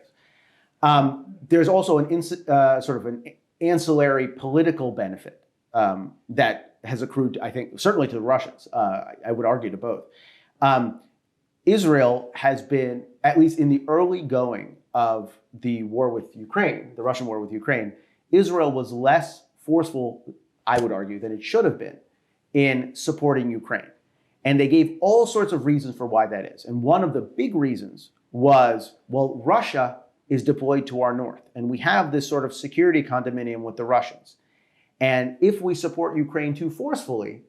There's also an ancillary political benefit that has accrued, I think, certainly to the Russians. I would argue to both. Israel has been, at least in the early going of the war with Ukraine, the Russian war with Ukraine, Israel was less forceful, I would argue, than it should have been in supporting Ukraine. And they gave all sorts of reasons for why that is. And one of the big reasons was, well, Russia is deployed to our north, and we have this sort of security condominium with the Russians. And if we support Ukraine too forcefully,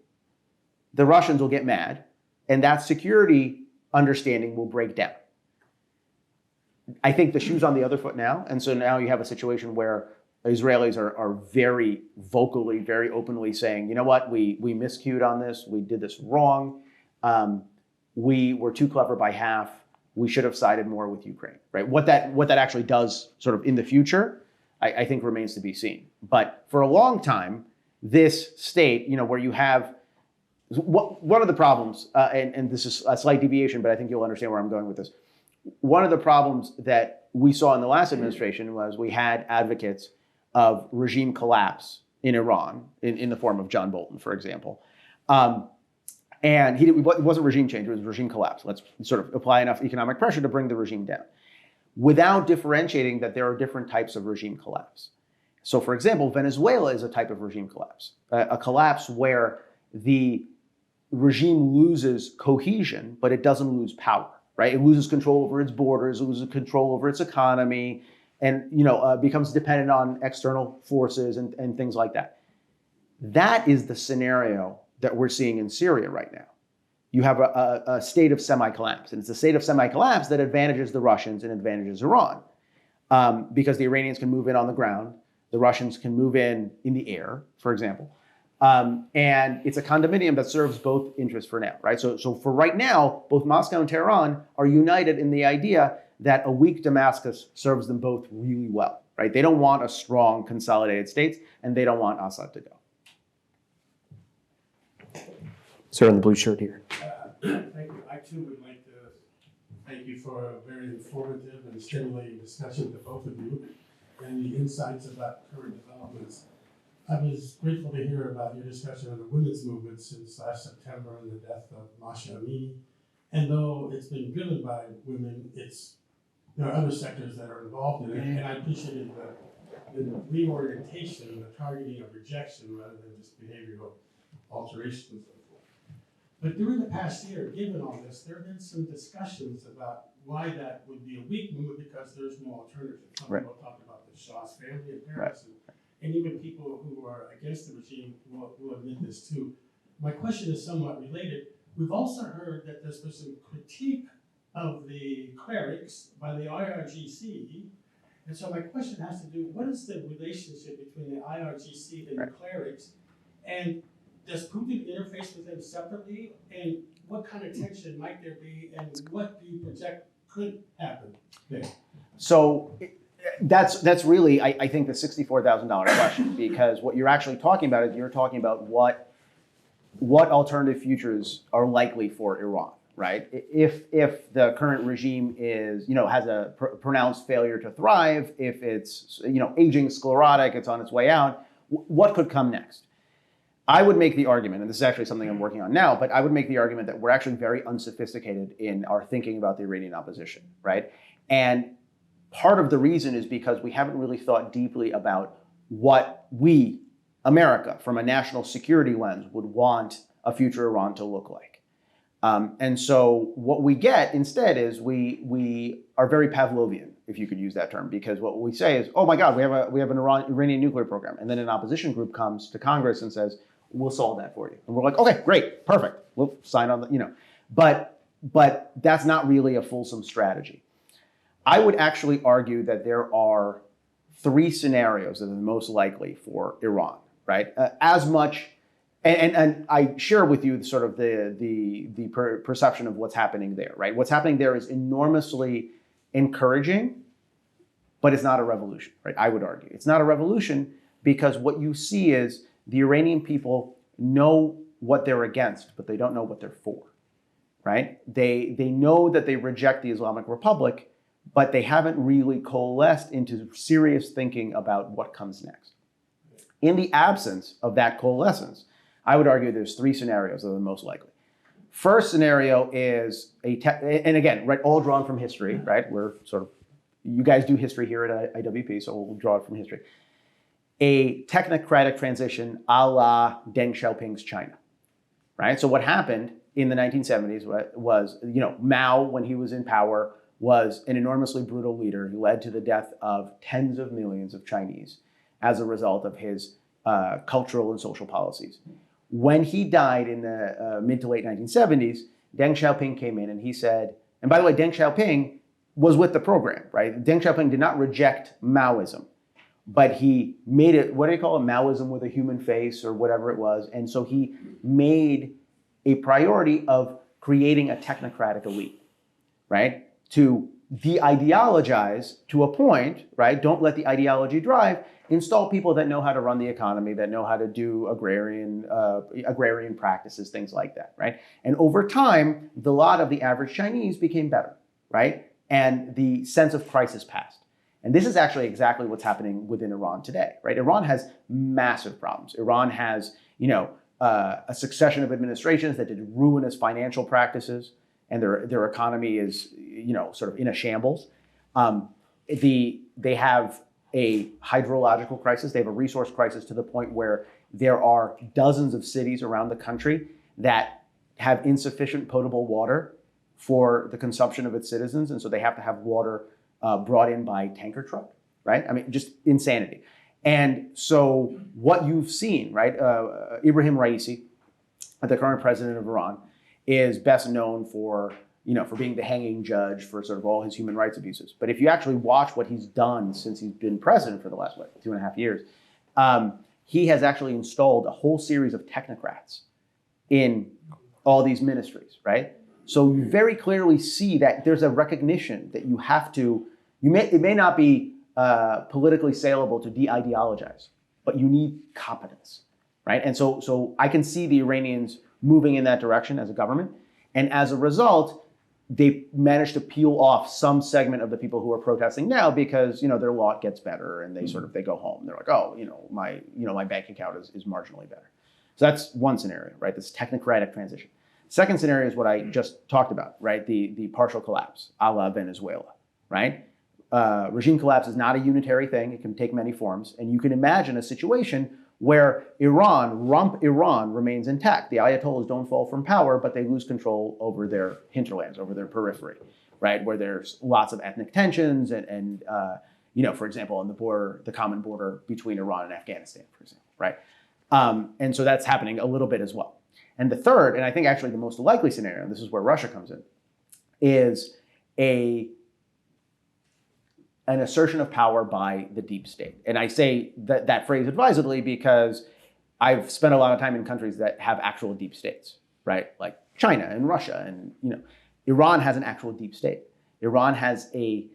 the Russians will get mad, and that security understanding will break down. I think the shoe's on the other foot now, and so now you have a situation where Israelis are very vocally, very openly saying, you know what, we miscued on this, we did this wrong, we were too clever by half, we should have sided more with Ukraine, right? What that actually does sort of in the future, I think remains to be seen. But for a long time, this state, where you have, one of the problems, and this is a slight deviation, but I think you'll understand where I'm going with this. One of the problems that we saw in the last administration was we had advocates of regime collapse in Iran, in the form of John Bolton, for example. And it wasn't regime change, it was regime collapse. Let's sort of apply enough economic pressure to bring the regime down, without differentiating that there are different types of regime collapse. So for example, Venezuela is a type of regime collapse, a collapse where the regime loses cohesion, but it doesn't lose power, right? It loses control over its borders, it loses control over its economy, and becomes dependent on external forces and things like that. That is the scenario that we're seeing in Syria right now. You have a state of semi-collapse, and it's a state of semi-collapse that advantages the Russians and advantages Iran, because the Iranians can move in on the ground, the Russians can move in the air, for example, and it's a condominium that serves both interests for now, right? So for right now, both Moscow and Tehran are united in the idea that a weak Damascus serves them both really well, right? They don't want a strong, consolidated state, and they don't want Assad to go. Sir in the blue shirt here. Thank you. I too would like to thank you for a very informative and stimulating discussion to both of you and the insights about current developments. I was grateful to hear about your discussion of the women's movement since last September and the death of Masha Amini. And though it's been driven by women, there are other sectors that are involved in it. And I appreciated the reorientation and the targeting of rejection rather than just behavioral alterations and so forth. But during the past year, given all this, there have been some discussions about why that would be a weak movement because there's no alternative. Some people talked about the Shah's family in Paris, and even people who are against the regime will admit this too. My question is somewhat related. We've also heard that there's been some critique of the clerics by the IRGC. And so my question has to do, what is the relationship between the IRGC and the clerics? And does Putin interface with them separately? And what kind of tension might there be? And what do you project could happen there? So that's really, I think, the $64,000 question, because what you're actually talking about is you're talking about what alternative futures are likely for Iran, right? If the current regime is, has a pronounced failure to thrive, if it's, aging sclerotic, it's on its way out, what could come next? I would make the argument, and this is actually something I'm working on now, but I would make the argument that we're actually very unsophisticated in our thinking about the Iranian opposition, right? And part of the reason is because we haven't really thought deeply about what we, America, from a national security lens, would want a future Iran to look like. And so what we get instead is we are very Pavlovian, if you could use that term, because what we say is, oh my God, we have an Iranian nuclear program. And then an opposition group comes to Congress and says, we'll solve that for you. And we're like, okay, great, perfect. We'll sign on the, but that's not really a fulsome strategy. I would actually argue that there are three scenarios that are the most likely for Iran, right? As much, and I share with you sort of the perception of what's happening there, right? What's happening there is enormously encouraging, but it's not a revolution, right? I would argue. It's not a revolution because what you see is the Iranian people know what they're against, but they don't know what they're for, right? They know that they reject the Islamic Republic, but they haven't really coalesced into serious thinking about what comes next. In the absence of that coalescence, I would argue there's three scenarios that are the most likely. First scenario is and again, right, all drawn from history, right? We're sort of, you guys do history here at IWP, so we'll draw it from history. A technocratic transition a la Deng Xiaoping's China, right? So what happened in the 1970s was, Mao, when he was in power, was an enormously brutal leader who led to the death of tens of millions of Chinese as a result of his cultural and social policies. When he died in the mid to late 1970s, Deng Xiaoping came in and he said, and by the way, Deng Xiaoping was with the program, right? Deng Xiaoping did not reject Maoism, but he made it, what do you call it, Maoism with a human face or whatever it was. And so he made a priority of creating a technocratic elite, right? To de-ideologize to a point, right? Don't let the ideology drive. Install people that know how to run the economy, that know how to do agrarian practices, things like that, right? And over time, the lot of the average Chinese became better, right? And the sense of crisis passed. And this is actually exactly what's happening within Iran today, right? Iran has massive problems. Iran has, a succession of administrations that did ruinous financial practices, and their economy is, sort of in a shambles. They have a hydrological crisis. They have a resource crisis to the point where there are dozens of cities around the country that have insufficient potable water for the consumption of its citizens. And so they have to have water brought in by tanker truck, right? I mean, just insanity. And so what you've seen, right? Ibrahim Raisi, the current president of Iran, is best known for being the hanging judge for sort of all his human rights abuses. But if you actually watch what he's done since he's been president for the last, 2.5 years, he has actually installed a whole series of technocrats in all these ministries, right? So you very clearly see that there's a recognition that you have to, it may not be politically saleable to de-ideologize, but you need competence, right? And so I can see the Iranians moving in that direction as a government. And as a result, they managed to peel off some segment of the people who are protesting now because, their lot gets better and they go home. They're like, oh, my bank account is marginally better. So that's one scenario, right? This technocratic transition. Second scenario is what I just talked about, right? The partial collapse, a la Venezuela, right? Regime collapse is not a unitary thing. It can take many forms. And you can imagine a situation where rump Iran remains intact. The Ayatollahs don't fall from power, but they lose control over their hinterlands, over their periphery, right? Where there's lots of ethnic tensions and for example, on the border, the common border between Iran and Afghanistan, for example, right? And so that's happening a little bit as well. And the third, and I think actually the most likely scenario, and this is where Russia comes in, is an assertion of power by the deep state. And I say that phrase advisedly because I've spent a lot of time in countries that have actual deep states, right? Like China and Russia, and Iran has an actual deep state. Iran has a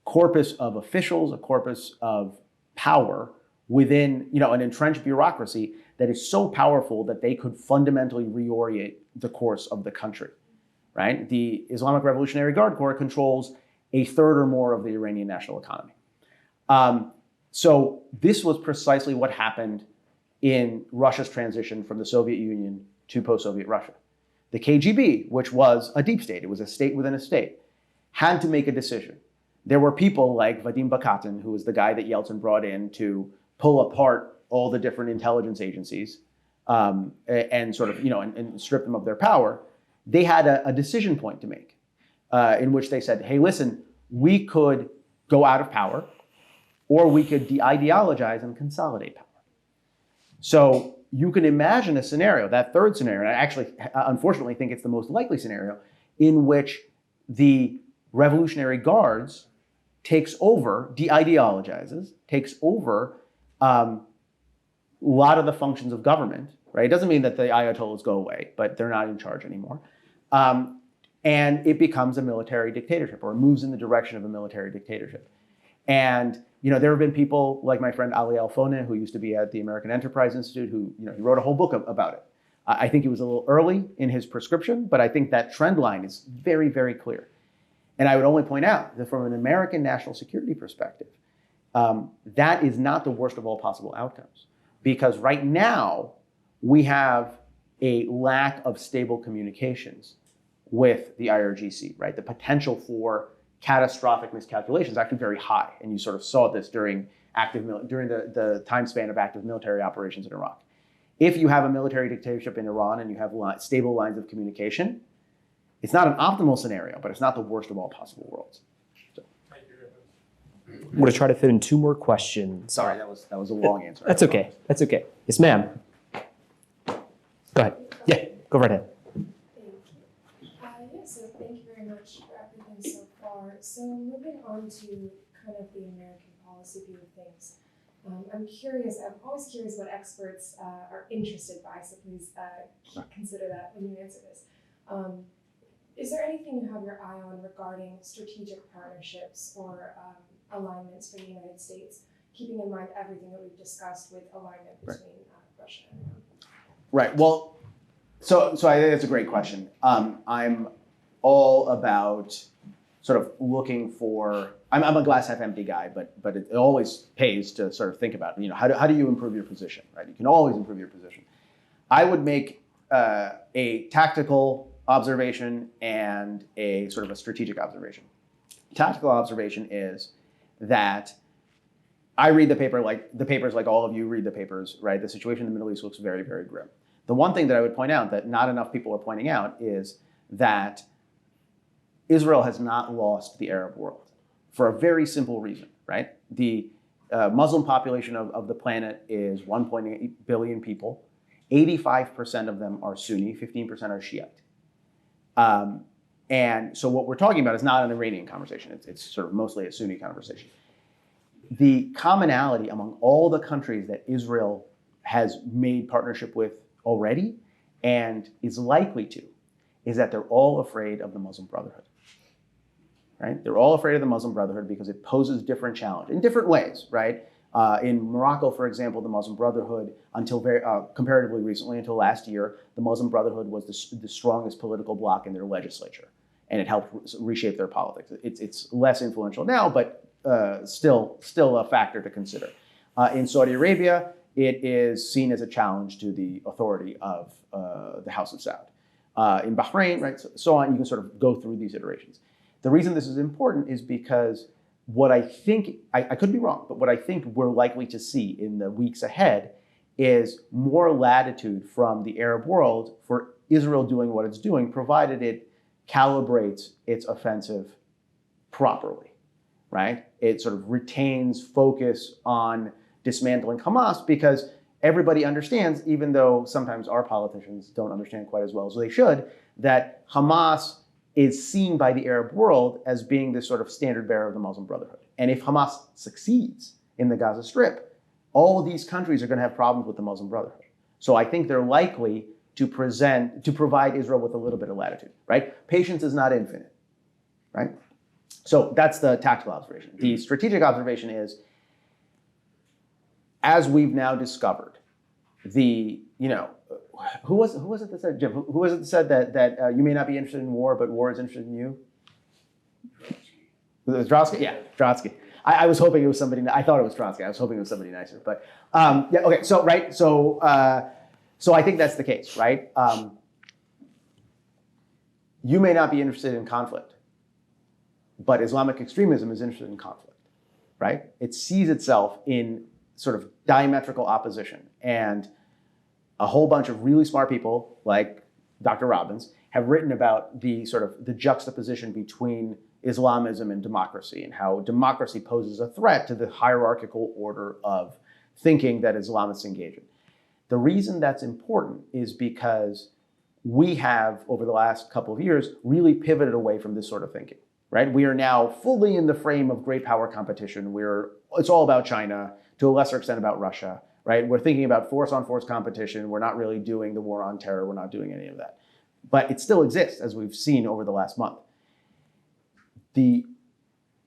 corpus of officials, a corpus of power within, an entrenched bureaucracy that is so powerful that they could fundamentally reorient the course of the country, right? The Islamic Revolutionary Guard Corps controls a third or more of the Iranian national economy. So this was precisely what happened in Russia's transition from the Soviet Union to post-Soviet Russia. The KGB, which was a deep state, it was a state within a state, had to make a decision. There were people like Vadim Bakatin, who was the guy that Yeltsin brought in to pull apart all the different intelligence agencies and sort of, and strip them of their power. They had a decision point to make. In which they said, hey, listen, we could go out of power, or we could de-ideologize and consolidate power. So you can imagine a scenario, that third scenario, and I actually, unfortunately, think it's the most likely scenario, in which the Revolutionary Guards takes over, de-ideologizes, takes over a lot of the functions of government, right? It doesn't mean that the Ayatollahs go away, but they're not in charge anymore. And it becomes a military dictatorship, or moves in the direction of a military dictatorship. And there have been people like my friend Ali Alfone, who used to be at the American Enterprise Institute, who he wrote a whole book about it. I think he was a little early in his prescription, but I think that trend line is very, very clear. And I would only point out that from an American national security perspective, that is not the worst of all possible outcomes. Because right now, we have a lack of stable communications with the IRGC, right? The potential for catastrophic miscalculation is actually very high. And you sort of saw this during the time span of active military operations in Iraq. If you have a military dictatorship in Iran and you have stable lines of communication, it's not an optimal scenario, but it's not the worst of all possible worlds. So. I'm going to try to fit in two more questions. Sorry, that was a long answer. That's okay. That's okay. Yes, ma'am. Go ahead. Yeah, go right ahead. So thank you very much for everything so far. So moving on to kind of the American policy view of things, I'm always curious what experts are interested by, so please consider that when you answer this. Is there anything you have your eye on regarding strategic partnerships or alignments for the United States, keeping in mind everything that we've discussed with alignment between Russia and Iran? Right. Well, so I think that's a great question. I'm all about sort of looking for. I'm a glass half empty guy, but it always pays to sort of think about how do you improve your position, right? You can always improve your position. I would make a tactical observation and a sort of a strategic observation. Tactical observation is that I read the papers like all of you read the papers, right? The situation in the Middle East looks very, very grim. The one thing that I would point out that not enough people are pointing out is that Israel has not lost the Arab world for a very simple reason, right? The Muslim population of the planet is 1.8 billion people. 85% of them are Sunni, 15% are Shiite. And so what we're talking about is not an Iranian conversation. It's sort of mostly a Sunni conversation. The commonality among all the countries that Israel has made partnership with already and is likely to is that they're all afraid of the Muslim Brotherhood. Right? They're all afraid of the Muslim Brotherhood because it poses different challenges in different ways, right? In Morocco, for example, the Muslim Brotherhood, until comparatively recently, until last year, the Muslim Brotherhood was the strongest political bloc in their legislature, and it helped reshape their politics. It's less influential now, but still a factor to consider. In Saudi Arabia, it is seen as a challenge to the authority of the House of Saud. In Bahrain, right, so on, you can sort of go through these iterations. The reason this is important is because what I think, I could be wrong, but what I think we're likely to see in the weeks ahead is more latitude from the Arab world for Israel doing what it's doing, provided it calibrates its offensive properly, right? It sort of retains focus on dismantling Hamas, because everybody understands, even though sometimes our politicians don't understand quite as well as they should, that Hamas is seen by the Arab world as being this sort of standard bearer of the Muslim Brotherhood. And if Hamas succeeds in the Gaza Strip, all of these countries are going to have problems with the Muslim Brotherhood. So I think they're likely to provide Israel with a little bit of latitude, right? Patience is not infinite, right? So that's the tactical observation. The strategic observation is, as we've now discovered, who was it that said, Jim? Who was it that said that you may not be interested in war, but war is interested in you? Was it Trotsky? Yeah, Trotsky. I was hoping it was somebody. I thought it was Trotsky. I was hoping it was somebody nicer. But yeah, okay. So right. So I think that's the case, right? You may not be interested in conflict, but Islamic extremism is interested in conflict, right? It sees itself in sort of diametrical opposition, and a whole bunch of really smart people like Dr. Robbins have written about the sort of the juxtaposition between Islamism and democracy, and how democracy poses a threat to the hierarchical order of thinking that Islamists engage in. The reason that's important is because we have, over the last couple of years, really pivoted away from this sort of thinking, right? We are now fully in the frame of great power competition. It's all about China, to a lesser extent about Russia, right? We're thinking about force-on-force competition. We're not really doing the war on terror. We're not doing any of that. But it still exists, as we've seen over the last month. The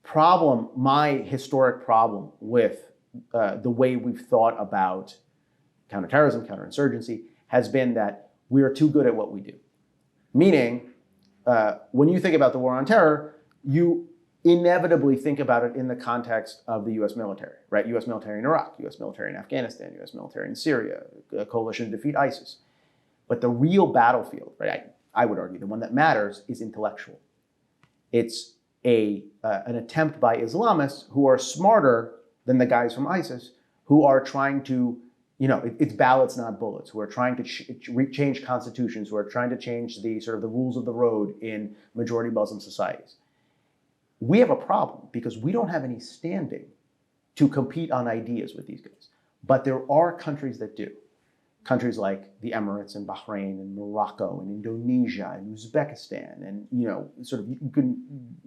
problem, my historic problem with the way we've thought about counterterrorism, counterinsurgency, has been that we are too good at what we do. Meaning, when you think about the war on terror, you inevitably think about it in the context of the US military, right? US military in Iraq, US military in Afghanistan, US military in Syria, a coalition to defeat ISIS. But the real battlefield, right, I would argue, the one that matters is intellectual. It's an attempt by Islamists who are smarter than the guys from ISIS, who are trying to, it's ballots, not bullets, who are trying to change constitutions, who are trying to change the sort of the rules of the road in majority Muslim societies. We have a problem because we don't have any standing to compete on ideas with these guys. But there are countries that do. Countries like the Emirates and Bahrain and Morocco and Indonesia and Uzbekistan, and sort of, you can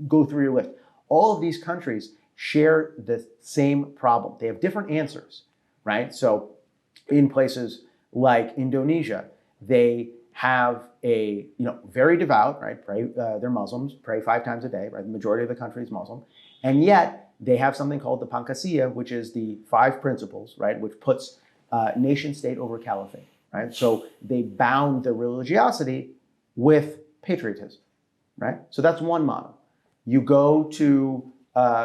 go through your list. All of these countries share the same problem. They have different answers, right? So in places like Indonesia, they have a very devout, right? They're Muslims, pray 5 times a day, right? The majority of the country is Muslim, and yet they have something called the Pancasila, which is the 5 principles, right? Which puts nation state over caliphate, right? So they bound their religiosity with patriotism, right? So that's one model. You go to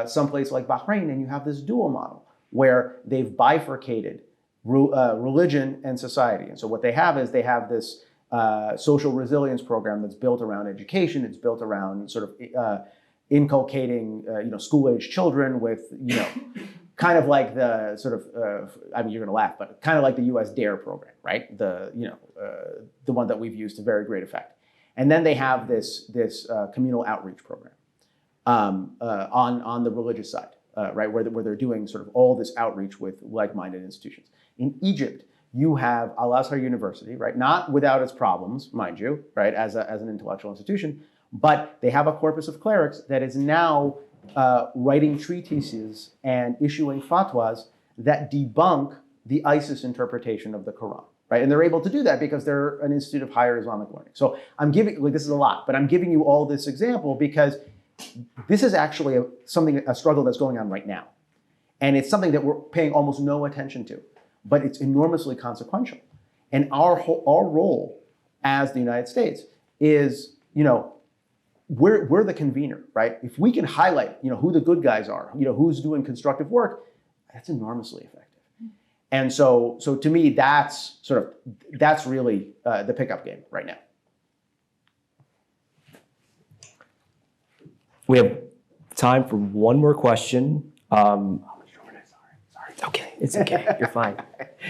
someplace like Bahrain and you have this dual model where they've bifurcated religion and society. And so what they have is they have this social resilience program that's built around education. It's built around sort of inculcating, school-age children with, kind of like the sort of, you're going to laugh, but kind of like the U.S. DARE program, right? The one that we've used to very great effect. And then they have this communal outreach program on the religious side, right? Where they're doing sort of all this outreach with like-minded institutions. In Egypt, you have Al-Azhar University, right? Not without its problems, mind you, right? As an intellectual institution, but they have a corpus of clerics that is now writing treatises and issuing fatwas that debunk the ISIS interpretation of the Quran, right? And they're able to do that because they're an institute of higher Islamic learning. So I'm giving, this is a lot, but I'm giving you all this example because this is actually a struggle that's going on right now. And it's something that we're paying almost no attention to, but it's enormously consequential. And our role as the United States is, we're the convener, right? If we can highlight, who the good guys are, who's doing constructive work, that's enormously effective. And so to me, that's really the pickup game right now. We have time for one more question. Sorry. It's okay. You're fine.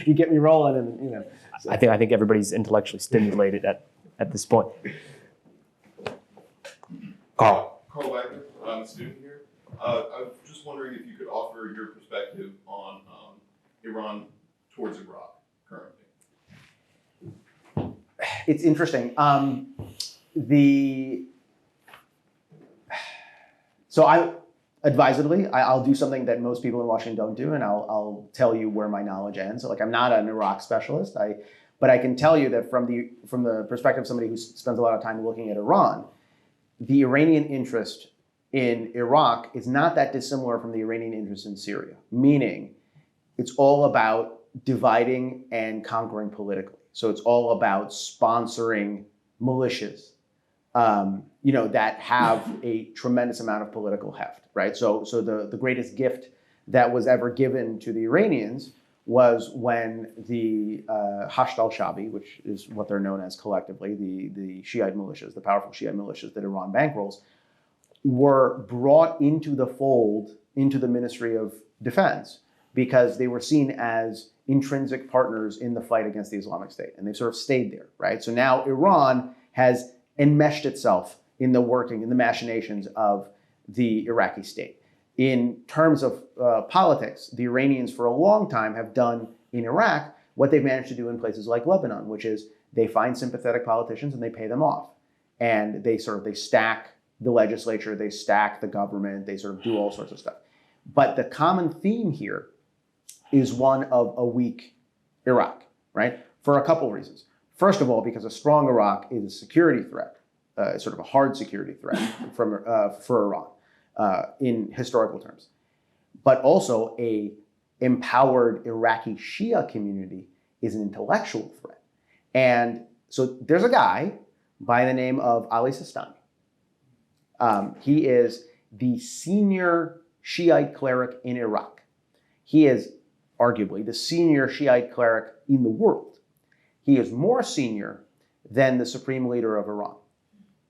You get me rolling, and So. I think everybody's intellectually stimulated at this point. Carl. Carl Wagner, I'm a student here. I'm just wondering if you could offer your perspective on Iran towards Iraq currently. It's interesting. I'll do something that most people in Washington don't do, and I'll tell you where my knowledge ends. So, I'm not an Iraq specialist, but I can tell you that from the perspective of somebody who spends a lot of time looking at Iran, the Iranian interest in Iraq is not that dissimilar from the Iranian interest in Syria, meaning it's all about dividing and conquering politically. So it's all about sponsoring militias, that have a tremendous amount of political heft, right? So the greatest gift that was ever given to the Iranians was when the Hashd al-Shabi, which is what they're known as collectively, the Shiite militias, the powerful Shiite militias that Iran bankrolls, were brought into the fold, into the Ministry of Defense, because they were seen as intrinsic partners in the fight against the Islamic State. And they've sort of stayed there, right? So now Iran has enmeshed itself in the machinations of the Iraqi state. In terms of politics, the Iranians for a long time have done in Iraq what they've managed to do in places like Lebanon, which is they find sympathetic politicians and they pay them off. And they stack the legislature, they stack the government, they sort of do all sorts of stuff. But the common theme here is one of a weak Iraq, right? For a couple of reasons. First of all, because a strong Iraq is a security threat, sort of a hard security threat for Iran in historical terms. But also a empowered Iraqi Shia community is an intellectual threat. And so there's a guy by the name of Ali Sistani. He is the senior Shiite cleric in Iraq. He is arguably the senior Shiite cleric in the world. He is more senior than the supreme leader of Iran,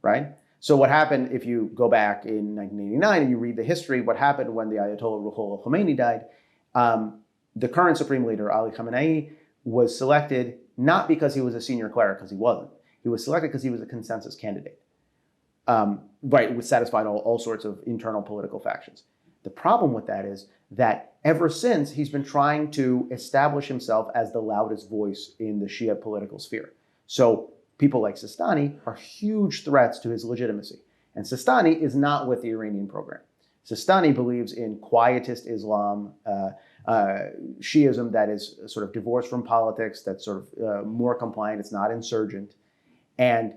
right? So what happened, if you go back in 1989 and you read the history, what happened when the Ayatollah Ruhollah Khomeini died, the current supreme leader, Ali Khamenei, was selected not because he was a senior cleric, because he wasn't. He was selected because he was a consensus candidate. Right, which satisfied all sorts of internal political factions. The problem with that is that ever since, he's been trying to establish himself as the loudest voice in the Shia political sphere. So people like Sistani are huge threats to his legitimacy. And Sistani is not with the Iranian program. Sistani believes in quietist Islam, Shiism that is sort of divorced from politics, that's sort of more compliant, it's not insurgent. And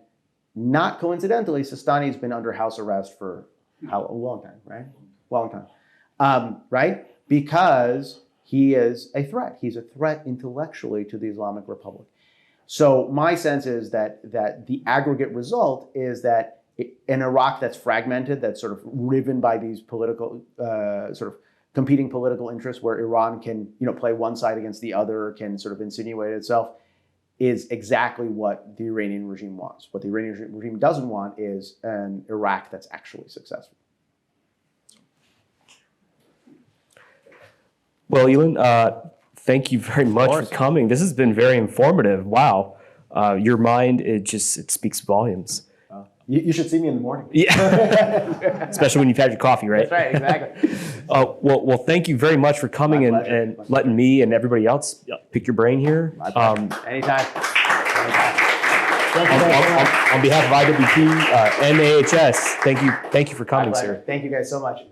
not coincidentally, Sistani's been under house arrest for a long time, right? Long time, right? Because he is a threat. He's a threat intellectually to the Islamic Republic. So my sense is that the aggregate result is that in Iraq that's fragmented, that's sort of riven by these political, sort of competing political interests where Iran can, play one side against the other, can sort of insinuate itself, is exactly what the Iranian regime wants. What the Iranian regime doesn't want is an Iraq that's actually successful. Well, Ilan, thank you very much for coming. This has been very informative. Wow. Your mind, it speaks volumes. You should see me in the morning. Yeah, especially when you've had your coffee, right? That's right, exactly. Well, thank you very much for coming and letting me and everybody else pick your brain here. Anytime. On behalf of IWP and AHS, thank you for coming, sir. Thank you guys so much.